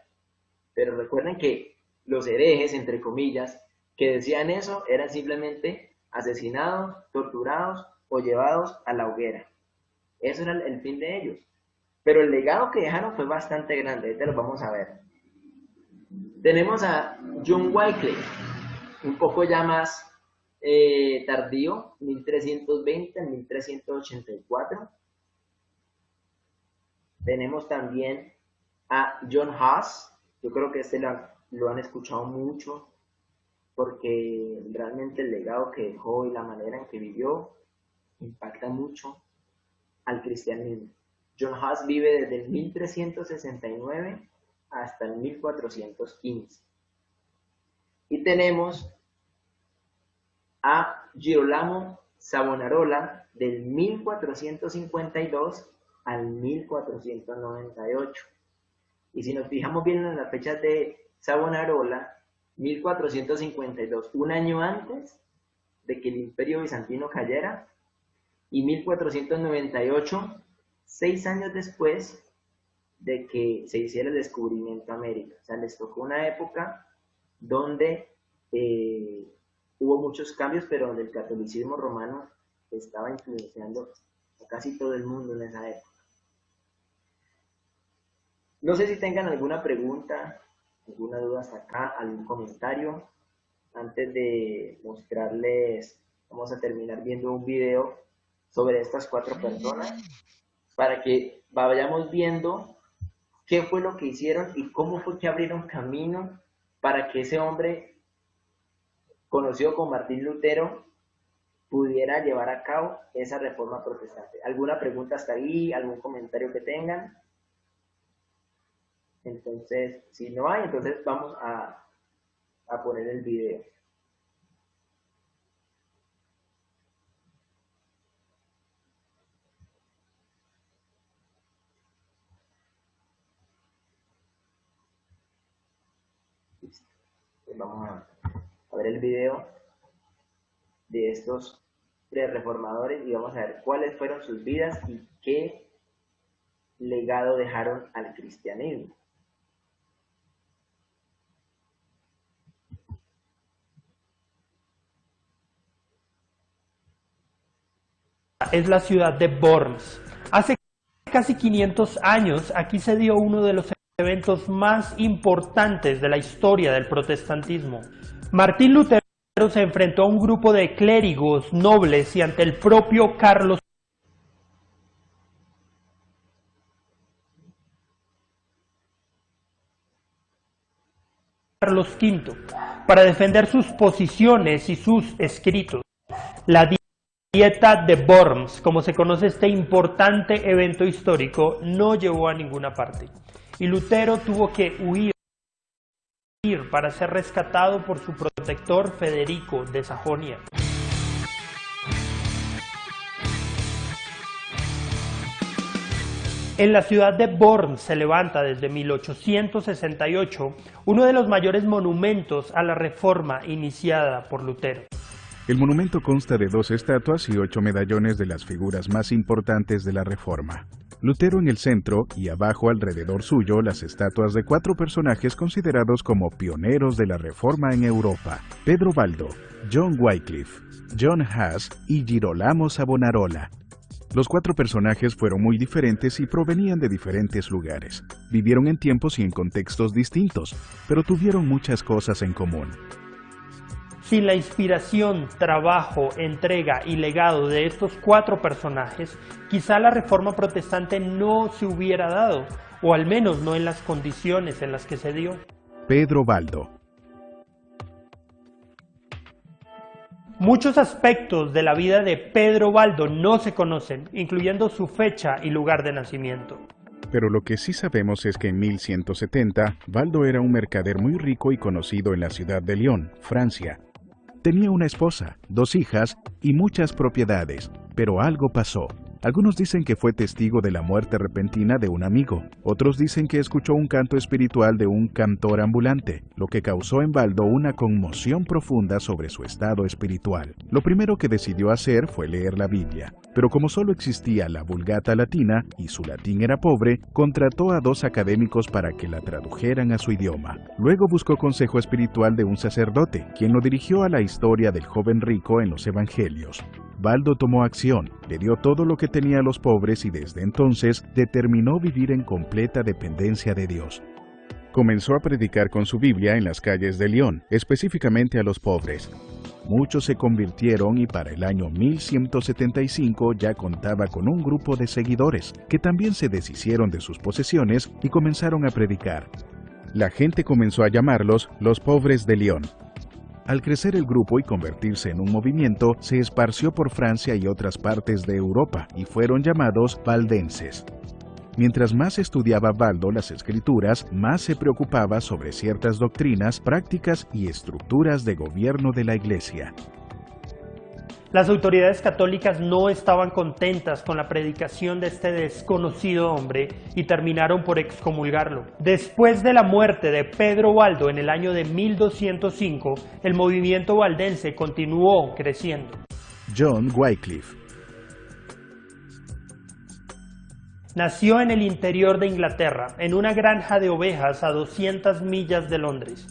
Pero recuerden que los herejes, entre comillas, que decían eso, eran simplemente asesinados, torturados o llevados a la hoguera. Eso era el fin de ellos. Pero el legado que dejaron fue bastante grande, ahorita lo vamos a ver. Tenemos a John Wycliffe, un poco ya más tardío, 1320 a 1384. Tenemos también a John Huss, yo creo que lo han escuchado mucho, porque realmente el legado que dejó y la manera en que vivió impacta mucho al cristianismo. John Huss vive desde el 1369 hasta el 1415. Y tenemos a Girolamo Savonarola del 1452 al 1498. Y si nos fijamos bien en las fechas de Savonarola, 1452, un año antes de que el Imperio Bizantino cayera, y 1498, 6 años después de que se hiciera el descubrimiento de América. O sea, les tocó una época donde hubo muchos cambios, pero donde el catolicismo romano estaba influenciando a casi todo el mundo en esa época. No sé si tengan alguna pregunta, alguna duda hasta acá, algún comentario. Antes de mostrarles, vamos a terminar viendo un video sobre estas 4 personas para que vayamos viendo qué fue lo que hicieron y cómo fue que abrieron camino para que ese hombre conocido como Martín Lutero, pudiera llevar a cabo esa reforma protestante. ¿Alguna pregunta hasta ahí? ¿Algún comentario que tengan? Entonces, si no hay, entonces vamos a poner el video. Listo. Pues vamos a ver el video de estos tres reformadores y vamos a ver cuáles fueron sus vidas y qué legado dejaron al cristianismo. Es la ciudad de Worms. Hace casi 500 años aquí se dio uno de los eventos más importantes de la historia del protestantismo. Martín Lutero se enfrentó a un grupo de clérigos nobles y ante el propio Carlos V para defender sus posiciones y sus escritos. La Dieta de Worms, como se conoce este importante evento histórico, no llevó a ninguna parte y Lutero tuvo que huir para ser rescatado por su protector Federico de Sajonia. En la ciudad de Worms se levanta desde 1868 uno de los mayores monumentos a la reforma iniciada por Lutero. El monumento consta de 2 estatuas y 8 medallones de las figuras más importantes de la Reforma. Lutero en el centro y abajo alrededor suyo las estatuas de 4 personajes considerados como pioneros de la Reforma en Europa: Pedro Baldo, John Wycliffe, John Huss y Girolamo Savonarola. Los 4 personajes fueron muy diferentes y provenían de diferentes lugares. Vivieron en tiempos y en contextos distintos, pero tuvieron muchas cosas en común. Sin la inspiración, trabajo, entrega y legado de estos 4 personajes, quizá la reforma protestante no se hubiera dado, o al menos no en las condiciones en las que se dio. Pedro Baldo. Muchos aspectos de la vida de Pedro Baldo no se conocen, incluyendo su fecha y lugar de nacimiento. Pero lo que sí sabemos es que en 1170, Baldo era un mercader muy rico y conocido en la ciudad de Lyon, Francia. Tenía una esposa, 2 hijas y muchas propiedades, pero algo pasó. Algunos dicen que fue testigo de la muerte repentina de un amigo. Otros dicen que escuchó un canto espiritual de un cantor ambulante, lo que causó en Baldo una conmoción profunda sobre su estado espiritual. Lo primero que decidió hacer fue leer la Biblia, pero como solo existía la Vulgata latina y su latín era pobre, contrató a 2 académicos para que la tradujeran a su idioma. Luego buscó consejo espiritual de un sacerdote, quien lo dirigió a la historia del joven rico en los evangelios. Baldo tomó acción, le dio todo lo que tenía a los pobres y desde entonces determinó vivir en completa dependencia de Dios. Comenzó a predicar con su Biblia en las calles de Lyon, específicamente a los pobres. Muchos se convirtieron y para el año 1175 ya contaba con un grupo de seguidores, que también se deshicieron de sus posesiones y comenzaron a predicar. La gente comenzó a llamarlos los pobres de Lyon. Al crecer el grupo y convertirse en un movimiento, se esparció por Francia y otras partes de Europa y fueron llamados valdenses. Mientras más estudiaba Baldo las escrituras, más se preocupaba sobre ciertas doctrinas, prácticas y estructuras de gobierno de la Iglesia. Las autoridades católicas no estaban contentas con la predicación de este desconocido hombre y terminaron por excomulgarlo. Después de la muerte de Pedro Baldo en el año de 1205, el movimiento valdense continuó creciendo. John Wycliffe. Nació en el interior de Inglaterra, en una granja de ovejas a 200 millas de Londres.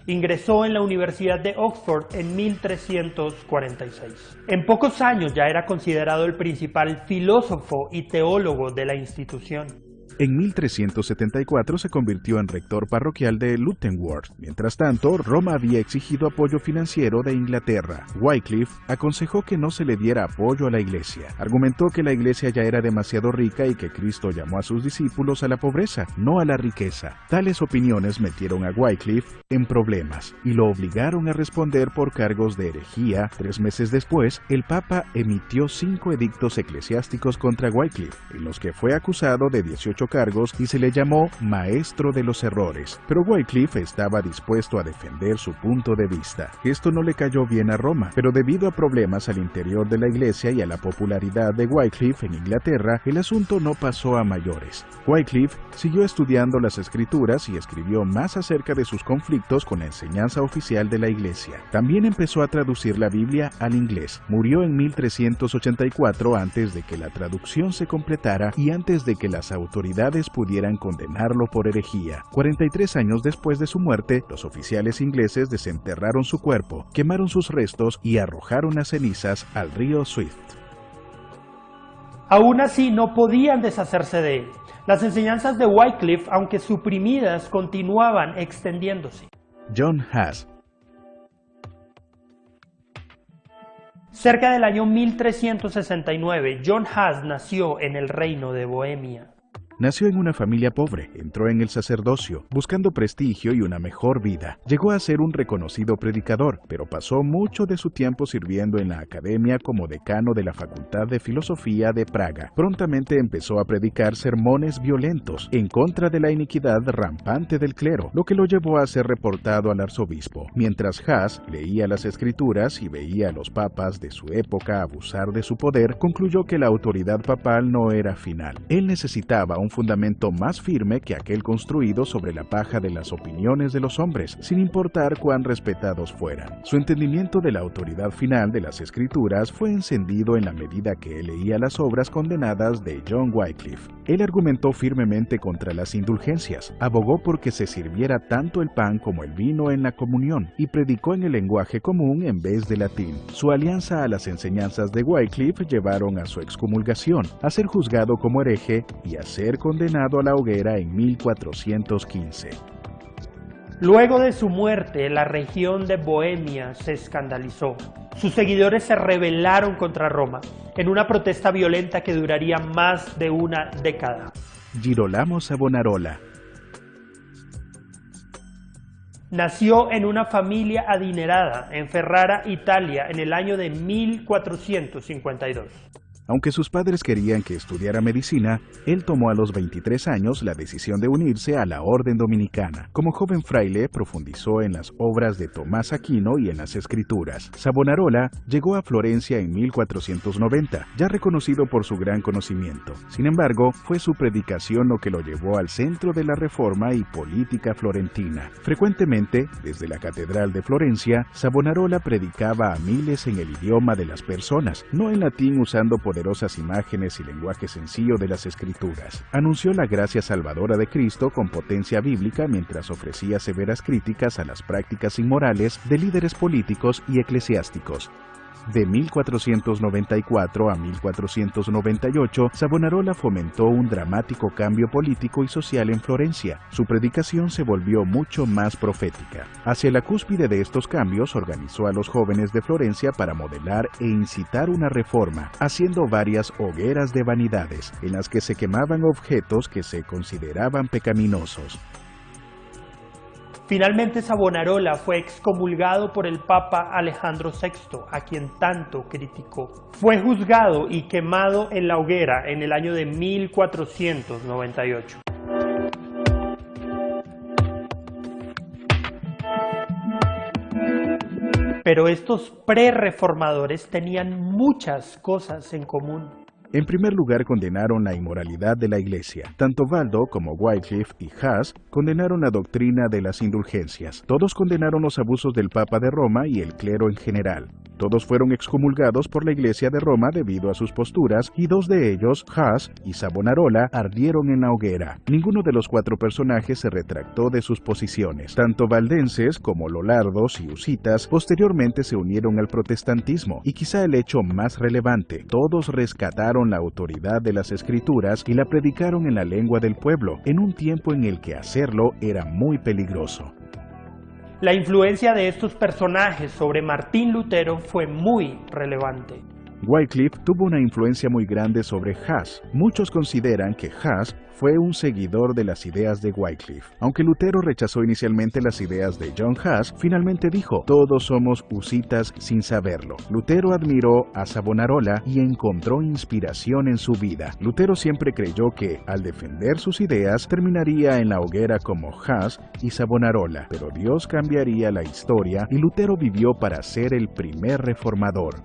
Ingresó en la Universidad de Oxford en 1346. En pocos años ya era considerado el principal filósofo y teólogo de la institución. En 1374 se convirtió en rector parroquial de Luttenworth. Mientras tanto, Roma había exigido apoyo financiero de Inglaterra. Wycliffe aconsejó que no se le diera apoyo a la iglesia. Argumentó que la iglesia ya era demasiado rica y que Cristo llamó a sus discípulos a la pobreza, no a la riqueza. Tales opiniones metieron a Wycliffe en problemas y lo obligaron a responder por cargos de herejía. 3 meses después, el Papa emitió 5 edictos eclesiásticos contra Wycliffe, en los que fue acusado de 18 cargos y se le llamó maestro de los errores. Pero Wycliffe estaba dispuesto a defender su punto de vista. Esto no le cayó bien a Roma, pero debido a problemas al interior de la iglesia y a la popularidad de Wycliffe en Inglaterra, el asunto no pasó a mayores. Wycliffe siguió estudiando las escrituras y escribió más acerca de sus conflictos con la enseñanza oficial de la iglesia. También empezó a traducir la Biblia al inglés. Murió en 1384 antes de que la traducción se completara y antes de que las autoridades pudieran condenarlo por herejía. 43 años después de su muerte, los oficiales ingleses desenterraron su cuerpo, quemaron sus restos y arrojaron las cenizas al río Swift. Aún así, no podían deshacerse de él. Las enseñanzas de Wycliffe, aunque suprimidas, continuaban extendiéndose. John Huss. Cerca del año 1369, John Huss nació en el reino de Bohemia. Nació en una familia pobre, entró en el sacerdocio, buscando prestigio y una mejor vida. Llegó a ser un reconocido predicador, pero pasó mucho de su tiempo sirviendo en la academia como decano de la Facultad de Filosofía de Praga. Prontamente empezó a predicar sermones violentos en contra de la iniquidad rampante del clero, lo que lo llevó a ser reportado al arzobispo. Mientras Huss leía las escrituras y veía a los papas de su época abusar de su poder, concluyó que la autoridad papal no era final. Él necesitaba un fundamento más firme que aquel construido sobre la paja de las opiniones de los hombres, sin importar cuán respetados fueran. Su entendimiento de la autoridad final de las escrituras fue encendido en la medida que él leía las obras condenadas de John Wycliffe. Él argumentó firmemente contra las indulgencias, abogó porque se sirviera tanto el pan como el vino en la comunión, y predicó en el lenguaje común en vez de latín. Su alianza a las enseñanzas de Wycliffe llevaron a su excomulgación, a ser juzgado como hereje y a ser condenado a la hoguera en 1415. Luego de su muerte, la región de Bohemia se escandalizó. Sus seguidores se rebelaron contra Roma, en una protesta violenta que duraría más de una década. Girolamo Savonarola. Nació en una familia adinerada en Ferrara, Italia, en el año de 1452. Aunque sus padres querían que estudiara medicina, él tomó a los 23 años la decisión de unirse a la Orden Dominicana. Como joven fraile, profundizó en las obras de Tomás Aquino y en las Escrituras. Savonarola llegó a Florencia en 1490, ya reconocido por su gran conocimiento. Sin embargo, fue su predicación lo que lo llevó al centro de la reforma y política florentina. Frecuentemente, desde la Catedral de Florencia, Savonarola predicaba a miles en el idioma de las personas, no en latín usando poderosas imágenes y lenguaje sencillo de las Escrituras. Anunció la gracia salvadora de Cristo con potencia bíblica mientras ofrecía severas críticas a las prácticas inmorales de líderes políticos y eclesiásticos. De 1494 a 1498, Savonarola fomentó un dramático cambio político y social en Florencia. Su predicación se volvió mucho más profética. Hacia la cúspide de estos cambios, organizó a los jóvenes de Florencia para modelar e incitar una reforma, haciendo varias hogueras de vanidades, en las que se quemaban objetos que se consideraban pecaminosos. Finalmente, Savonarola fue excomulgado por el Papa Alejandro VI, a quien tanto criticó. Fue juzgado y quemado en la hoguera en el año de 1498. Pero estos pre-reformadores tenían muchas cosas en común. En primer lugar, condenaron la inmoralidad de la Iglesia. Tanto Valdo como Wycliffe y Huss condenaron la doctrina de las indulgencias. Todos condenaron los abusos del Papa de Roma y el clero en general. Todos fueron excomulgados por la Iglesia de Roma debido a sus posturas y 2 de ellos, Huss y Savonarola, ardieron en la hoguera. Ninguno de los 4 personajes se retractó de sus posiciones. Tanto valdenses como lolardos y husitas posteriormente se unieron al protestantismo y quizá el hecho más relevante, todos rescataron la autoridad de las Escrituras y la predicaron en la lengua del pueblo, en un tiempo en el que hacerlo era muy peligroso. La influencia de estos personajes sobre Martín Lutero fue muy relevante. Wycliffe tuvo una influencia muy grande sobre Huss. Muchos consideran que Huss fue un seguidor de las ideas de Wycliffe. Aunque Lutero rechazó inicialmente las ideas de John Huss, finalmente dijo, todos somos husitas sin saberlo. Lutero admiró a Savonarola y encontró inspiración en su vida. Lutero siempre creyó que, al defender sus ideas, terminaría en la hoguera como Huss y Savonarola, pero Dios cambiaría la historia y Lutero vivió para ser el primer reformador.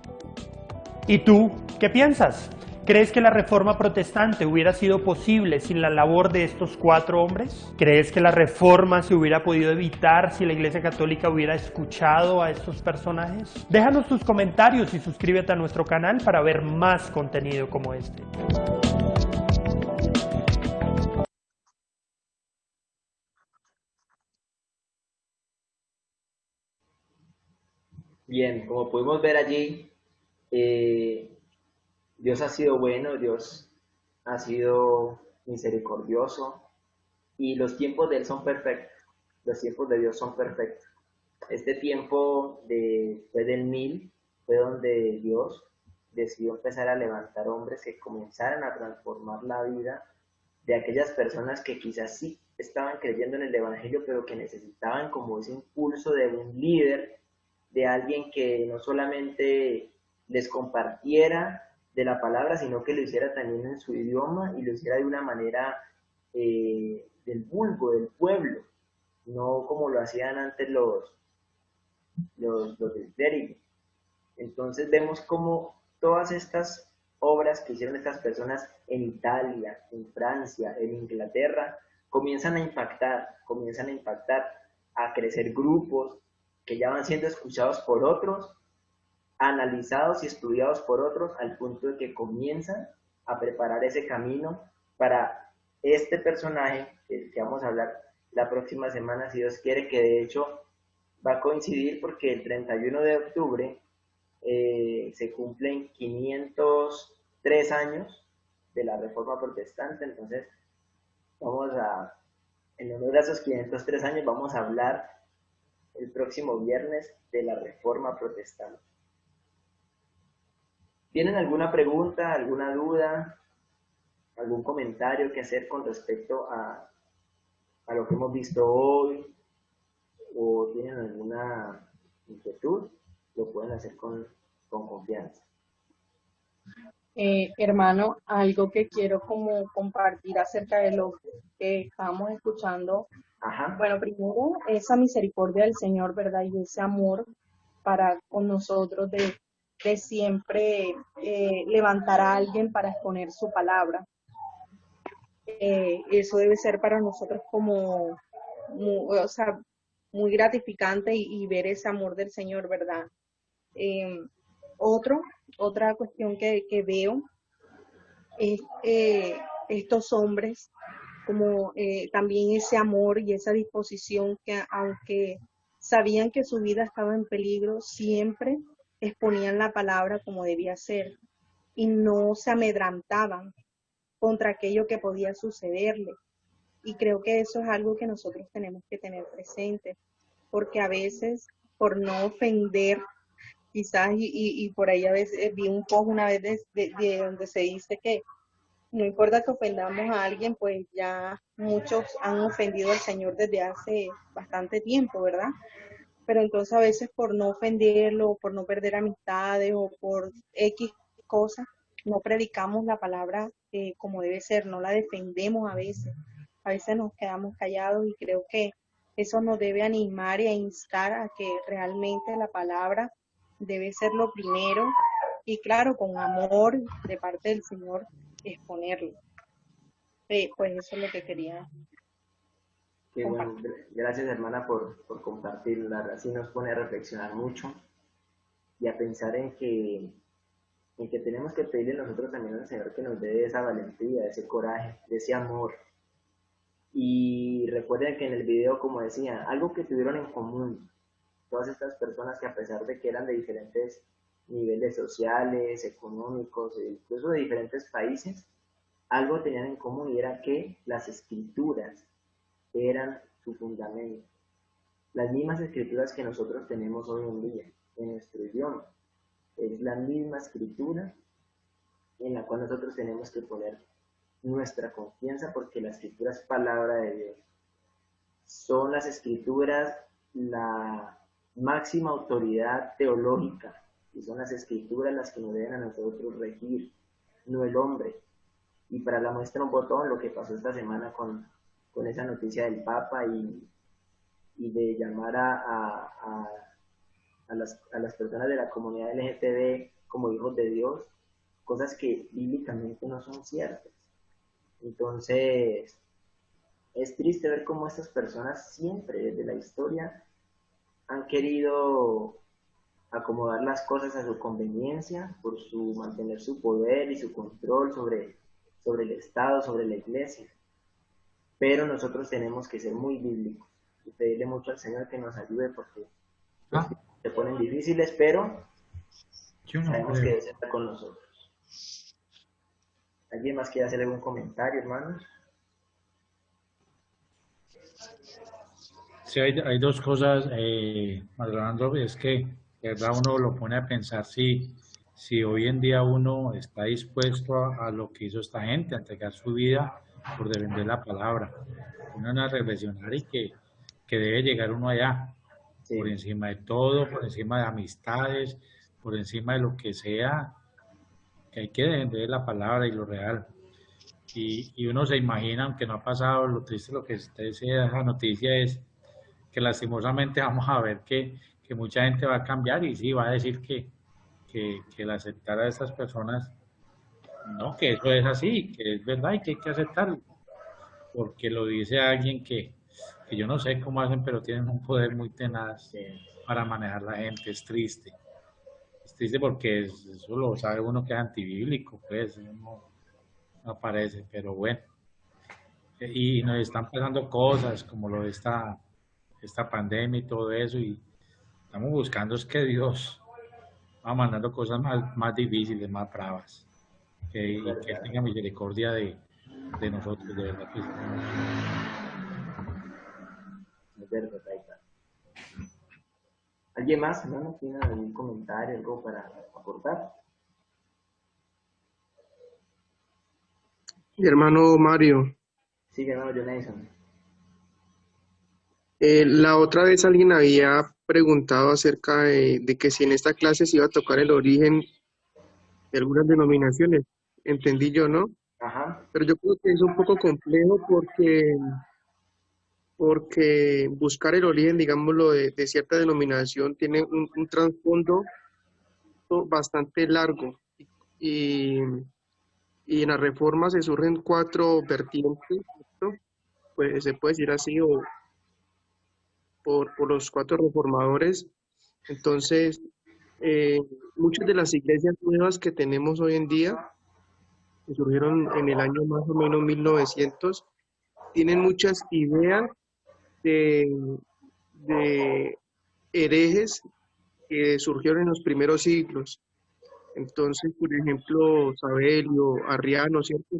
¿Y tú qué piensas? ¿Crees que la reforma protestante hubiera sido posible sin la labor de estos 4 hombres? ¿Crees que la reforma se hubiera podido evitar si la Iglesia Católica hubiera escuchado a estos personajes? Déjanos tus comentarios y suscríbete a nuestro canal para ver más contenido como este. Bien, como pudimos ver allí, Dios ha sido bueno, Dios ha sido misericordioso y los tiempos de Él son perfectos, los tiempos de Dios son perfectos. Este tiempo después del 1000 fue donde Dios decidió empezar a levantar hombres que comenzaran a transformar la vida de aquellas personas que quizás sí estaban creyendo en el Evangelio, pero que necesitaban como ese impulso de un líder, de alguien que no solamente les compartiera de la palabra, sino que lo hiciera también en su idioma y lo hiciera de una manera del vulgo, del pueblo, no como lo hacían antes los del clérigo. Entonces vemos como todas estas obras que hicieron estas personas en Italia, en Francia, en Inglaterra, comienzan a impactar, a crecer grupos que ya van siendo escuchados por otros, analizados y estudiados por otros, al punto de que comienzan a preparar ese camino para este personaje que vamos a hablar la próxima semana, si Dios quiere, que de hecho va a coincidir porque el 31 de octubre se cumplen 503 años de la Reforma Protestante. Entonces en honor a esos 503 años, vamos a hablar el próximo viernes de la Reforma Protestante. ¿Tienen alguna pregunta, alguna duda, algún comentario que hacer con respecto a lo que hemos visto hoy? ¿O tienen alguna inquietud? Lo pueden hacer con confianza. Hermano, algo que quiero como compartir acerca de lo que estábamos escuchando. Ajá. Bueno, primero, esa misericordia del Señor, ¿verdad? Y ese amor para con nosotros de siempre levantar a alguien para exponer su palabra. Eso debe ser para nosotros como, o sea, muy gratificante y ver ese amor del Señor, ¿verdad? Otra cuestión que veo es estos hombres, como también ese amor y esa disposición que aunque sabían que su vida estaba en peligro, siempre exponían la palabra como debía ser y no se amedrantaban contra aquello que podía sucederle. Y creo que eso es algo que nosotros tenemos que tener presente, porque a veces por no ofender, quizás, y por ahí a veces vi un poco una vez de donde se dice que no importa que ofendamos a alguien, pues ya muchos han ofendido al Señor desde hace bastante tiempo, ¿verdad? Pero entonces a veces por no ofenderlo, por no perder amistades o por X cosas, no predicamos la palabra como debe ser, no la defendemos a veces nos quedamos callados y creo que eso nos debe animar e instar a que realmente la palabra debe ser lo primero y claro, con amor de parte del Señor, exponerlo. Pues eso es lo que quería Qué bueno, compartir. gracias hermana por compartir, la verdad sí nos pone a reflexionar mucho. y a pensar en que tenemos que pedirle nosotros también al Señor que nos dé esa valentía, ese coraje, ese amor. Y recuerden que en el video, como decía, algo que tuvieron en común todas estas personas, que a pesar de que eran de diferentes niveles sociales, económicos, e incluso de diferentes países, algo tenían en común, y era que las escrituras eran su fundamento. Las mismas escrituras que nosotros tenemos hoy en día en nuestro idioma. Es la misma escritura en la cual nosotros tenemos que poner nuestra confianza, porque la escritura es palabra de Dios. Son las escrituras la máxima autoridad teológica, y son las escrituras las que nos deben a nosotros regir, no el hombre. Y para la muestra un botón, lo que pasó esta semana con esa noticia del Papa y de llamar a las personas de la comunidad LGTB como hijos de Dios, cosas que bíblicamente no son ciertas. Entonces, es triste ver cómo estas personas siempre, desde la historia, han querido acomodar las cosas a su conveniencia, por mantener su poder y su control sobre el Estado, sobre la Iglesia. Pero nosotros tenemos que ser muy bíblicos y pedirle mucho al Señor que nos ayude, porque se ponen difíciles, pero sabemos que Dios está con nosotros. ¿Alguien más quiere hacer algún comentario, hermanos? Sí, hay dos cosas, Alejandro, es que de verdad uno lo pone a pensar si hoy en día uno está dispuesto a lo que hizo esta gente, a entregar su vida por defender la palabra. Uno no a reflexionar y que debe llegar uno allá, sí, por encima de todo, por encima de amistades, por encima de lo que sea, que hay que defender la palabra y lo real. Y uno se imagina, aunque no ha pasado, lo triste, lo que usted decía, esa noticia es que lastimosamente vamos a ver que mucha gente va a cambiar y sí, va a decir que el aceptar a estas personas, no, que eso es así, que es verdad y que hay que aceptarlo, porque lo dice alguien que yo no sé cómo hacen, pero tienen un poder muy tenaz para manejar la gente. Es triste porque eso lo sabe uno que es antibíblico, pues no aparece, pero bueno, y nos están pasando cosas como lo de esta pandemia y todo eso, y estamos buscando es que Dios va mandando cosas más difíciles, más bravas, y que Él tenga misericordia de nosotros, de verdad que sí. ¿Alguien más, hermano, tiene algún comentario, algo para aportar? Mi hermano Mario. Sí, hermano Jonathan. La otra vez alguien había preguntado acerca de que si en esta clase se iba a tocar el origen de algunas denominaciones. Entendí yo, ¿no? Ajá. Pero yo creo que es un poco complejo porque buscar el origen, digámoslo, de cierta denominación tiene un trasfondo bastante largo. Y en la Reforma se surgen 4 vertientes, ¿no? Pues se puede decir así, o por los 4 reformadores. Entonces, muchas de las iglesias nuevas que tenemos hoy en día, que surgieron en el año más o menos 1900, tienen muchas ideas de herejes que surgieron en los primeros siglos. Entonces, por ejemplo, Sabelio, Arriano, ¿cierto?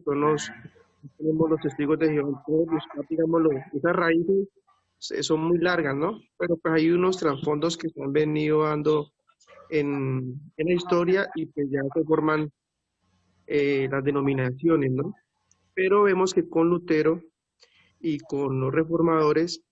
Tenemos los testigos de Jehová, digámoslo, esas raíces son muy largas, ¿no? Pero pues hay unos trasfondos que se han venido dando en la historia y pues ya se forman las denominaciones, ¿no? Pero vemos que con Lutero y con los reformadores,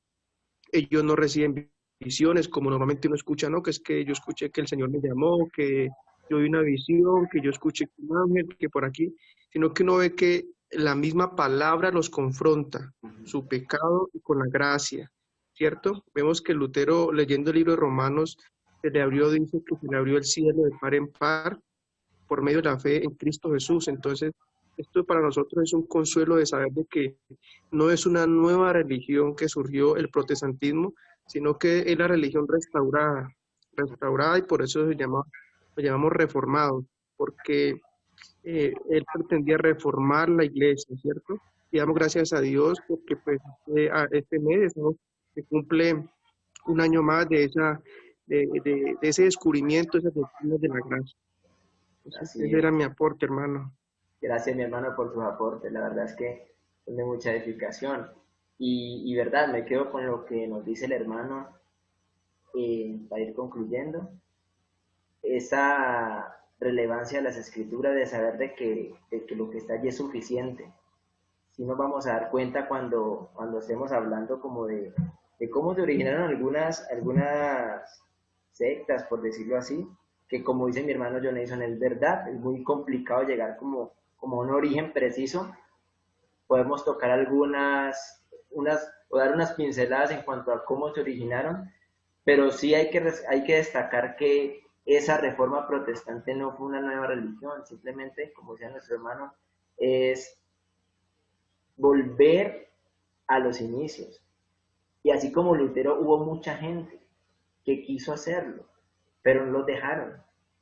ellos no reciben visiones como normalmente uno escucha, ¿no? Que es que yo escuché que el Señor me llamó, que yo vi una visión, que yo escuché un ángel, que por aquí, sino que uno ve que la misma palabra los confronta, su pecado y con la gracia, ¿cierto? Vemos que Lutero, leyendo el libro de Romanos, dice que se le abrió el cielo de par en par por medio de la fe en Cristo Jesús. Entonces, esto para nosotros es un consuelo de saber de que no es una nueva religión que surgió el protestantismo, sino que es la religión restaurada y por eso lo llamamos reformados, porque él pretendía reformar la iglesia, ¿cierto? Y damos gracias a Dios porque pues este mes, ¿no?, se cumple un año más de ese descubrimiento, esas doctrinas de la gracia. Entonces, Así ese es. era mi aporte, hermano. Gracias, mi hermano, por tus aportes. La verdad es que son de mucha edificación. Y verdad, me quedo con lo que nos dice el hermano para ir concluyendo. Esa relevancia de las escrituras, de saber de que lo que está allí es suficiente. Si nos vamos a dar cuenta cuando estemos hablando como de cómo se originaron algunas sectas, por decirlo así, que como dice mi hermano John Nason, es verdad, es muy complicado llegar como a un origen preciso. Podemos tocar o dar unas pinceladas en cuanto a cómo se originaron, pero sí hay que destacar que esa reforma protestante no fue una nueva religión, simplemente, como decía nuestro hermano, es volver a los inicios. Y así como Lutero, hubo mucha gente que quiso hacerlo, pero no lo dejaron.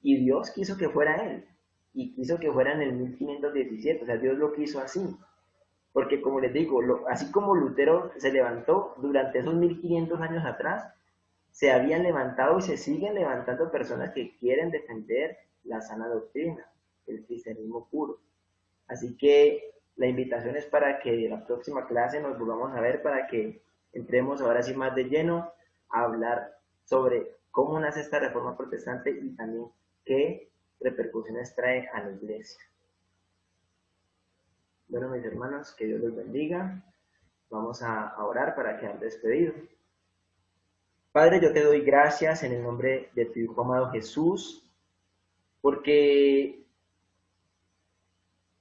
Y Dios quiso que fuera él, y quiso que fuera en el 1517, o sea, Dios lo quiso así. Porque como les digo, así como Lutero se levantó durante esos 1500 años atrás, se habían levantado y se siguen levantando personas que quieren defender la sana doctrina, el cristianismo puro. Así que la invitación es para que la próxima clase nos volvamos a ver, para que entremos ahora sí más de lleno a hablar sobre cómo nace esta reforma protestante y también qué repercusiones trae a la iglesia. Bueno, mis hermanos, que Dios los bendiga. Vamos a orar para quedar despedidos. Padre, yo te doy gracias en el nombre de tu Hijo amado Jesús, porque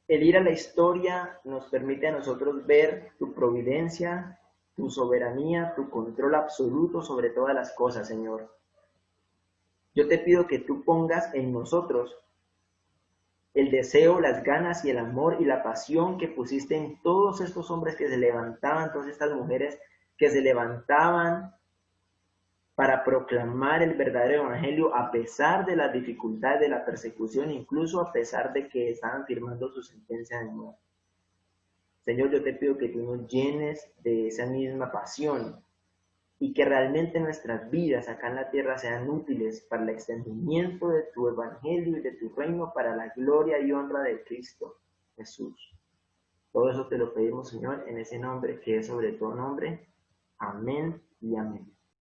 el ir a la historia nos permite a nosotros ver tu providencia, tu soberanía, tu control absoluto sobre todas las cosas, Señor. Yo te pido que tú pongas en nosotros el deseo, las ganas y el amor y la pasión que pusiste en todos estos hombres que se levantaban, todas estas mujeres que se levantaban para proclamar el verdadero evangelio a pesar de las dificultades de la persecución, incluso a pesar de que estaban firmando su sentencia de muerte. Señor, yo te pido que tú nos llenes de esa misma pasión y que realmente nuestras vidas acá en la tierra sean útiles para el extendimiento de tu evangelio y de tu reino, para la gloria y honra de Cristo Jesús. Todo eso te lo pedimos, Señor, en ese nombre que es sobre todo nombre. Amén y amén.